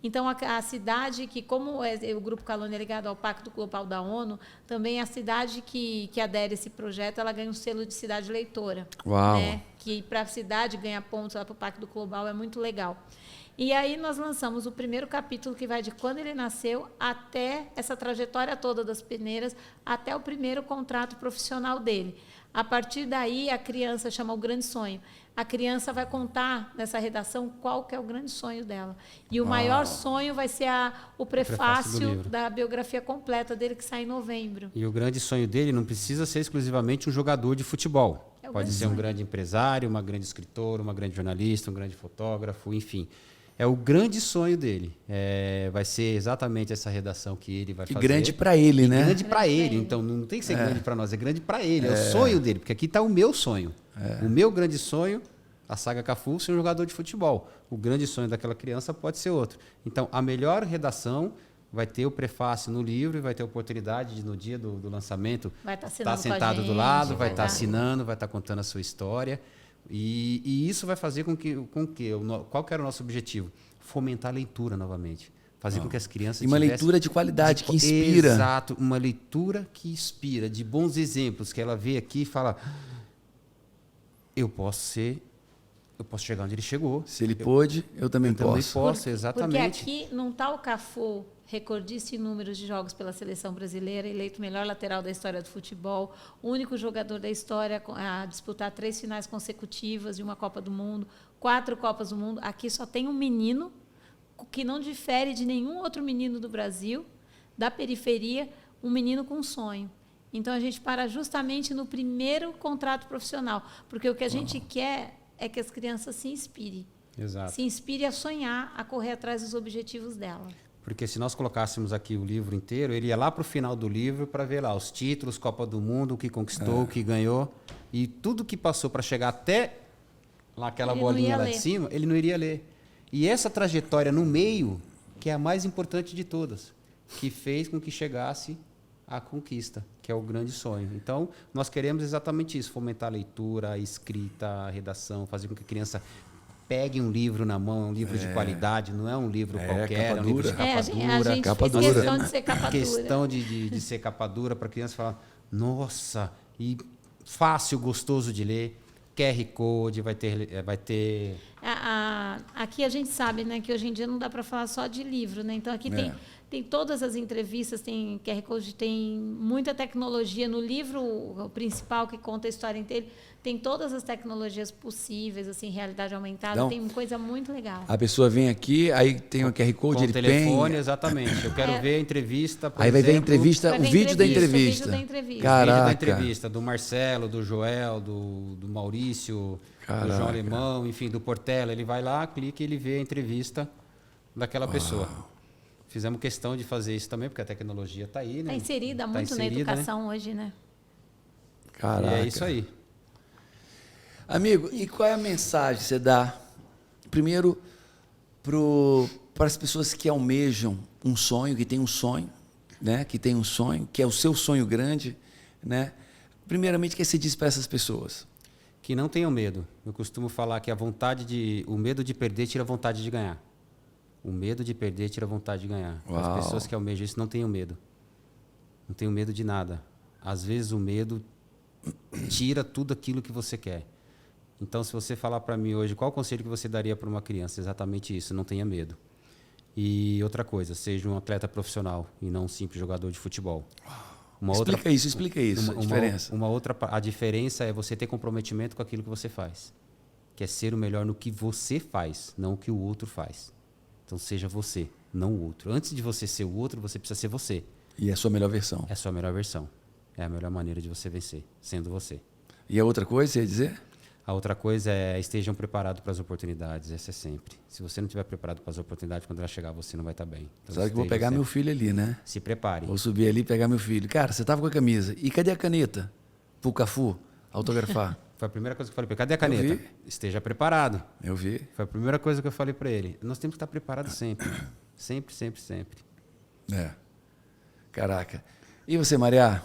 Então, a cidade que, como o Grupo Calone é ligado ao Pacto Global da ONU, também a cidade que adere a esse projeto, ela ganha um selo de cidade leitora. Uau! Né? Que para a cidade ganhar pontos lá para o Pacto Global é muito legal. E aí nós lançamos o primeiro capítulo, que vai de quando ele nasceu até essa trajetória toda das peneiras, até o primeiro contrato profissional dele. A partir daí, a criança chama o grande sonho. A criança vai contar nessa redação qual que é o grande sonho dela. E o maior sonho vai ser o prefácio da biografia completa dele, que sai em novembro. E o grande sonho dele não precisa ser exclusivamente um jogador de futebol. Pode ser um grande empresário, uma grande escritora, uma grande jornalista, um grande fotógrafo, enfim. É o grande sonho dele. Vai ser exatamente essa redação que ele vai fazer. E grande para ele, né? Grande para ele. Então, não tem que ser grande para nós, é grande para ele. É o sonho dele, porque aqui está o meu sonho. O meu grande sonho, a saga Cafu, ser um jogador de futebol. O grande sonho daquela criança pode ser outro. Então, a melhor redação vai ter o prefácio no livro e vai ter a oportunidade de, no dia do lançamento, vai estar estar sentado do lado, vai estar assinando, vai estar contando a sua história. E isso vai fazer com que qual que era o nosso objetivo? Fomentar a leitura novamente. Fazer com que as crianças E uma leitura de qualidade, que inspira. Exato, uma leitura que inspira, de bons exemplos, que ela vê aqui e fala, eu posso chegar onde ele chegou. Se ele pôde, eu também posso, exatamente. Porque aqui não está o Cafu, recordista em números de jogos pela seleção brasileira, eleito melhor lateral da história do futebol, o único jogador da história a disputar 3 finais consecutivas de uma Copa do Mundo, 4 Copas do Mundo. Aqui só tem um menino que não difere de nenhum outro menino do Brasil, da periferia, um menino com um sonho. Então, a gente para justamente no primeiro contrato profissional, porque o que a gente quer é que as crianças se inspirem. Exato. Se inspirem a sonhar, a correr atrás dos objetivos dela. Porque se nós colocássemos aqui o livro inteiro, ele ia lá para o final do livro para ver lá os títulos, Copa do Mundo, o que conquistou, o que ganhou, e tudo que passou para chegar até lá aquela bolinha lá de cima, ele não iria ler. E essa trajetória no meio, que é a mais importante de todas, que fez com que chegasse à conquista, que é o grande sonho. Então, nós queremos exatamente isso, fomentar a leitura, a escrita, a redação, fazer com que a criança pegue um livro na mão, um livro de qualidade, não é um livro qualquer, é um livro de capa dura. A gente capa fez dura. questão de ser capa dura. Questão de ser capa dura para a criança falar, nossa, e fácil, gostoso de ler, QR Code, vai ter... Aqui a gente sabe, né, que hoje em dia não dá para falar só de livro, né? Então aqui tem todas as entrevistas, tem QR Code, tem muita tecnologia. No livro principal que conta a história inteira, tem todas as tecnologias possíveis, assim, realidade aumentada, Então, tem coisa muito legal. A pessoa vem aqui, aí tem o QR Code, Com ele telefone, tem... exatamente. Eu quero ver a entrevista, por Aí vai ver a exemplo, entrevista, Vai o ver vídeo da entrevista, entrevista. o vídeo da entrevista. Caraca. vídeo da entrevista do Marcelo, do Joel, do Maurício, Caraca. do João Alemão, enfim, do Portela. Ele vai lá, clica e ele vê a entrevista daquela pessoa. Fizemos questão de fazer isso também, porque a tecnologia está aí, né? Está inserida muito inserida, na educação hoje, né? Caraca. E é isso aí. Amigo, e qual é a mensagem que você dá, primeiro, para as pessoas que almejam um sonho, que tem um sonho, né? Que tem um sonho, que é o seu sonho grande, né? Primeiramente, o que você diz para essas pessoas? Que não tenham medo. Eu costumo falar que o medo de perder tira a vontade de ganhar. O medo de perder tira a vontade de ganhar. Uau. As pessoas que almejam isso não tenham medo. Não tenham medo de nada. Às vezes o medo tira tudo aquilo que você quer. Então, se você falar para mim hoje, qual o conselho que você daria para uma criança? Exatamente isso, não tenha medo. E outra coisa, seja um atleta profissional e não um simples jogador de futebol. Explica isso, a diferença. A diferença é você ter comprometimento com aquilo que você faz. Que é ser o melhor no que você faz, não o que o outro faz. Então, seja você, não o outro. Antes de você ser o outro, você precisa ser você. E é a sua melhor versão. É a sua melhor versão. É a melhor maneira de você vencer, sendo você. E a outra coisa, você ia dizer? A outra coisa é estejam preparados para as oportunidades, essa é sempre. Se você não estiver preparado para as oportunidades, quando ela chegar, você não vai estar bem. Então, Sabe que eu vou pegar meu filho ali, né? Se prepare. Vou subir ali e pegar meu filho. Cara, você tava com a camisa. E cadê a caneta? Pro Cafu autografar. Foi a primeira coisa que eu falei para ele. Cadê a caneta? Eu vi. Esteja preparado. Eu vi. Foi a primeira coisa que eu falei para ele. Nós temos que estar preparados sempre. Sempre, sempre, sempre. É. Caraca. E você, Maria?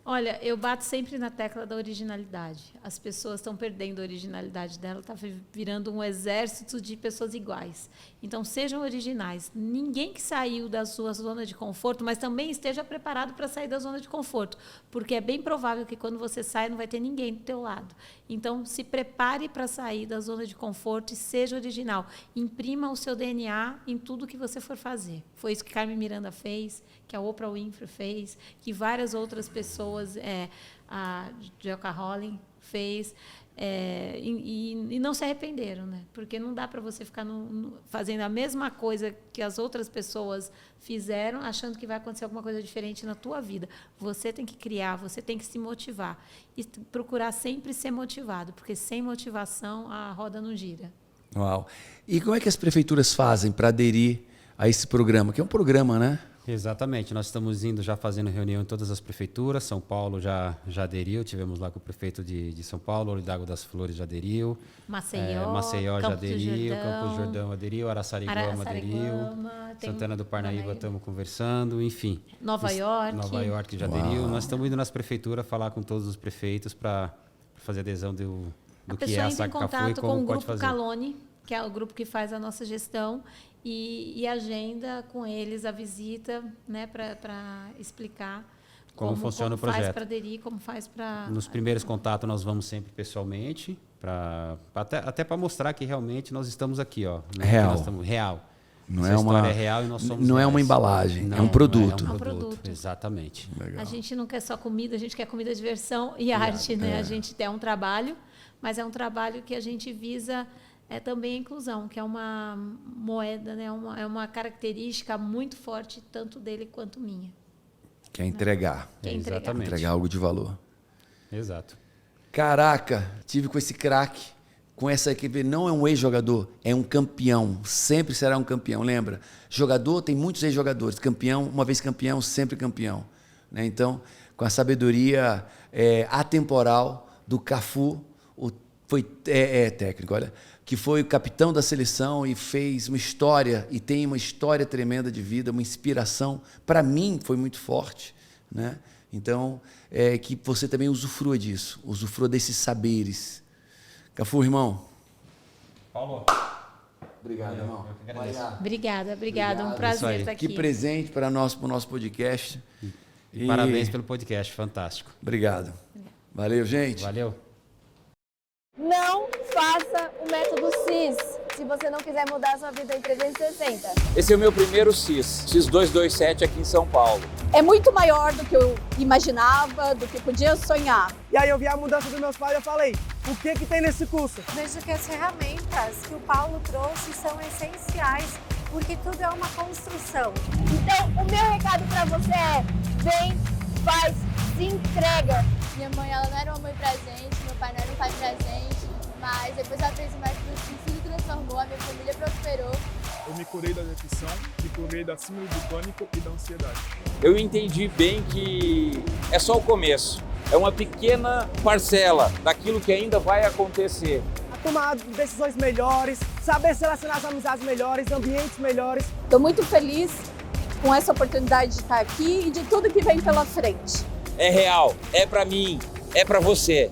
Olha, eu bato sempre na tecla da originalidade. As pessoas estão perdendo a originalidade dela, está virando um exército de pessoas iguais. Então, sejam originais. Ninguém que saiu da sua zona de conforto, mas também esteja preparado para sair da zona de conforto, porque é bem provável que quando você sai não vai ter ninguém do teu lado. Então, se prepare para sair da zona de conforto e seja original. Imprima o seu DNA em tudo que você for fazer. Foi isso que Carmen Miranda fez, que a Oprah Winfrey fez, que várias outras pessoas, a J.K. Rowling fez, e não se arrependeram, né? Porque não dá para você ficar fazendo a mesma coisa que as outras pessoas fizeram, achando que vai acontecer alguma coisa diferente na tua vida. Você tem que criar, você tem que se motivar e procurar sempre ser motivado, porque sem motivação a roda não gira. Uau. E como é que as prefeituras fazem para aderir a esse programa? Que é um programa, né? Exatamente, nós estamos indo já fazendo reunião em todas as prefeituras. São Paulo já aderiu, tivemos lá com o prefeito de São Paulo, Olidago das Flores já aderiu, Maceió já aderiu, Campos do Jordão aderiu, Araçariguama aderiu, Santana do Parnaíba estamos conversando, enfim. Nova York já aderiu. Nós estamos indo nas prefeituras falar com todos os prefeitos para fazer adesão do que é a Saga Cafu e como pode fazer. A pessoa entra em contato com o Grupo Calone, que é o grupo que faz a nossa gestão, e agenda com eles a visita, né, para explicar como funciona o projeto. Como faz para aderir, como faz para... Nos primeiros contatos nós vamos sempre pessoalmente, até para mostrar que realmente nós estamos aqui, ó. Né? Real. Não Essa história é real e nós somos Não reais. é uma embalagem, não, é um produto. É um produto. Exatamente. Legal. A gente não quer só comida, a gente quer comida, diversão e arte, né? A gente tem um trabalho, mas é um trabalho que a gente visa também a inclusão, que é uma moeda, né? É uma característica muito forte, tanto dele quanto minha. Que é entregar. Exatamente. Entregar algo de valor. Exato. Caraca, tive com esse craque, com essa equipe. Não é um ex-jogador, é um campeão. Sempre será um campeão, lembra? Jogador, tem muitos ex-jogadores. Campeão, uma vez campeão, sempre campeão. Né? Então, com a sabedoria atemporal do Cafu, foi técnico, olha, que foi o capitão da seleção e fez uma história, e tem uma história tremenda de vida, uma inspiração. Para mim, foi muito forte. Né? Então, que você também usufrua disso, usufrua desses saberes. Cafu, irmão. Paulo. Obrigado, irmão. Obrigada. Um prazer estar aqui. Que presente para o nosso podcast. E parabéns pelo podcast, fantástico. Obrigado. Valeu, gente. Valeu. Não faça o método CIS. se você não quiser mudar a sua vida em 360. Esse é o meu primeiro CIS, CIS227 aqui em São Paulo. É muito maior do que eu imaginava, do que podia sonhar. E aí eu vi a mudança dos meus pais e eu falei, o que tem nesse curso? Vejo que as ferramentas que o Paulo trouxe são essenciais, porque tudo é uma construção. Então, o meu recado para você é: vem, faz, se entrega. Minha mãe, ela não era uma mãe presente, meu pai não era um pai presente, mas depois ela fez mais que tudo transformou, a minha família prosperou. Eu me curei da depressão, me curei da síndrome do pânico e da ansiedade. Eu entendi bem que é só o começo, é uma pequena parcela daquilo que ainda vai acontecer. Tomar decisões melhores, saber selecionar as amizades melhores, ambientes melhores. Estou muito feliz com essa oportunidade de estar aqui e de tudo que vem pela frente. É real, é para mim, é para você.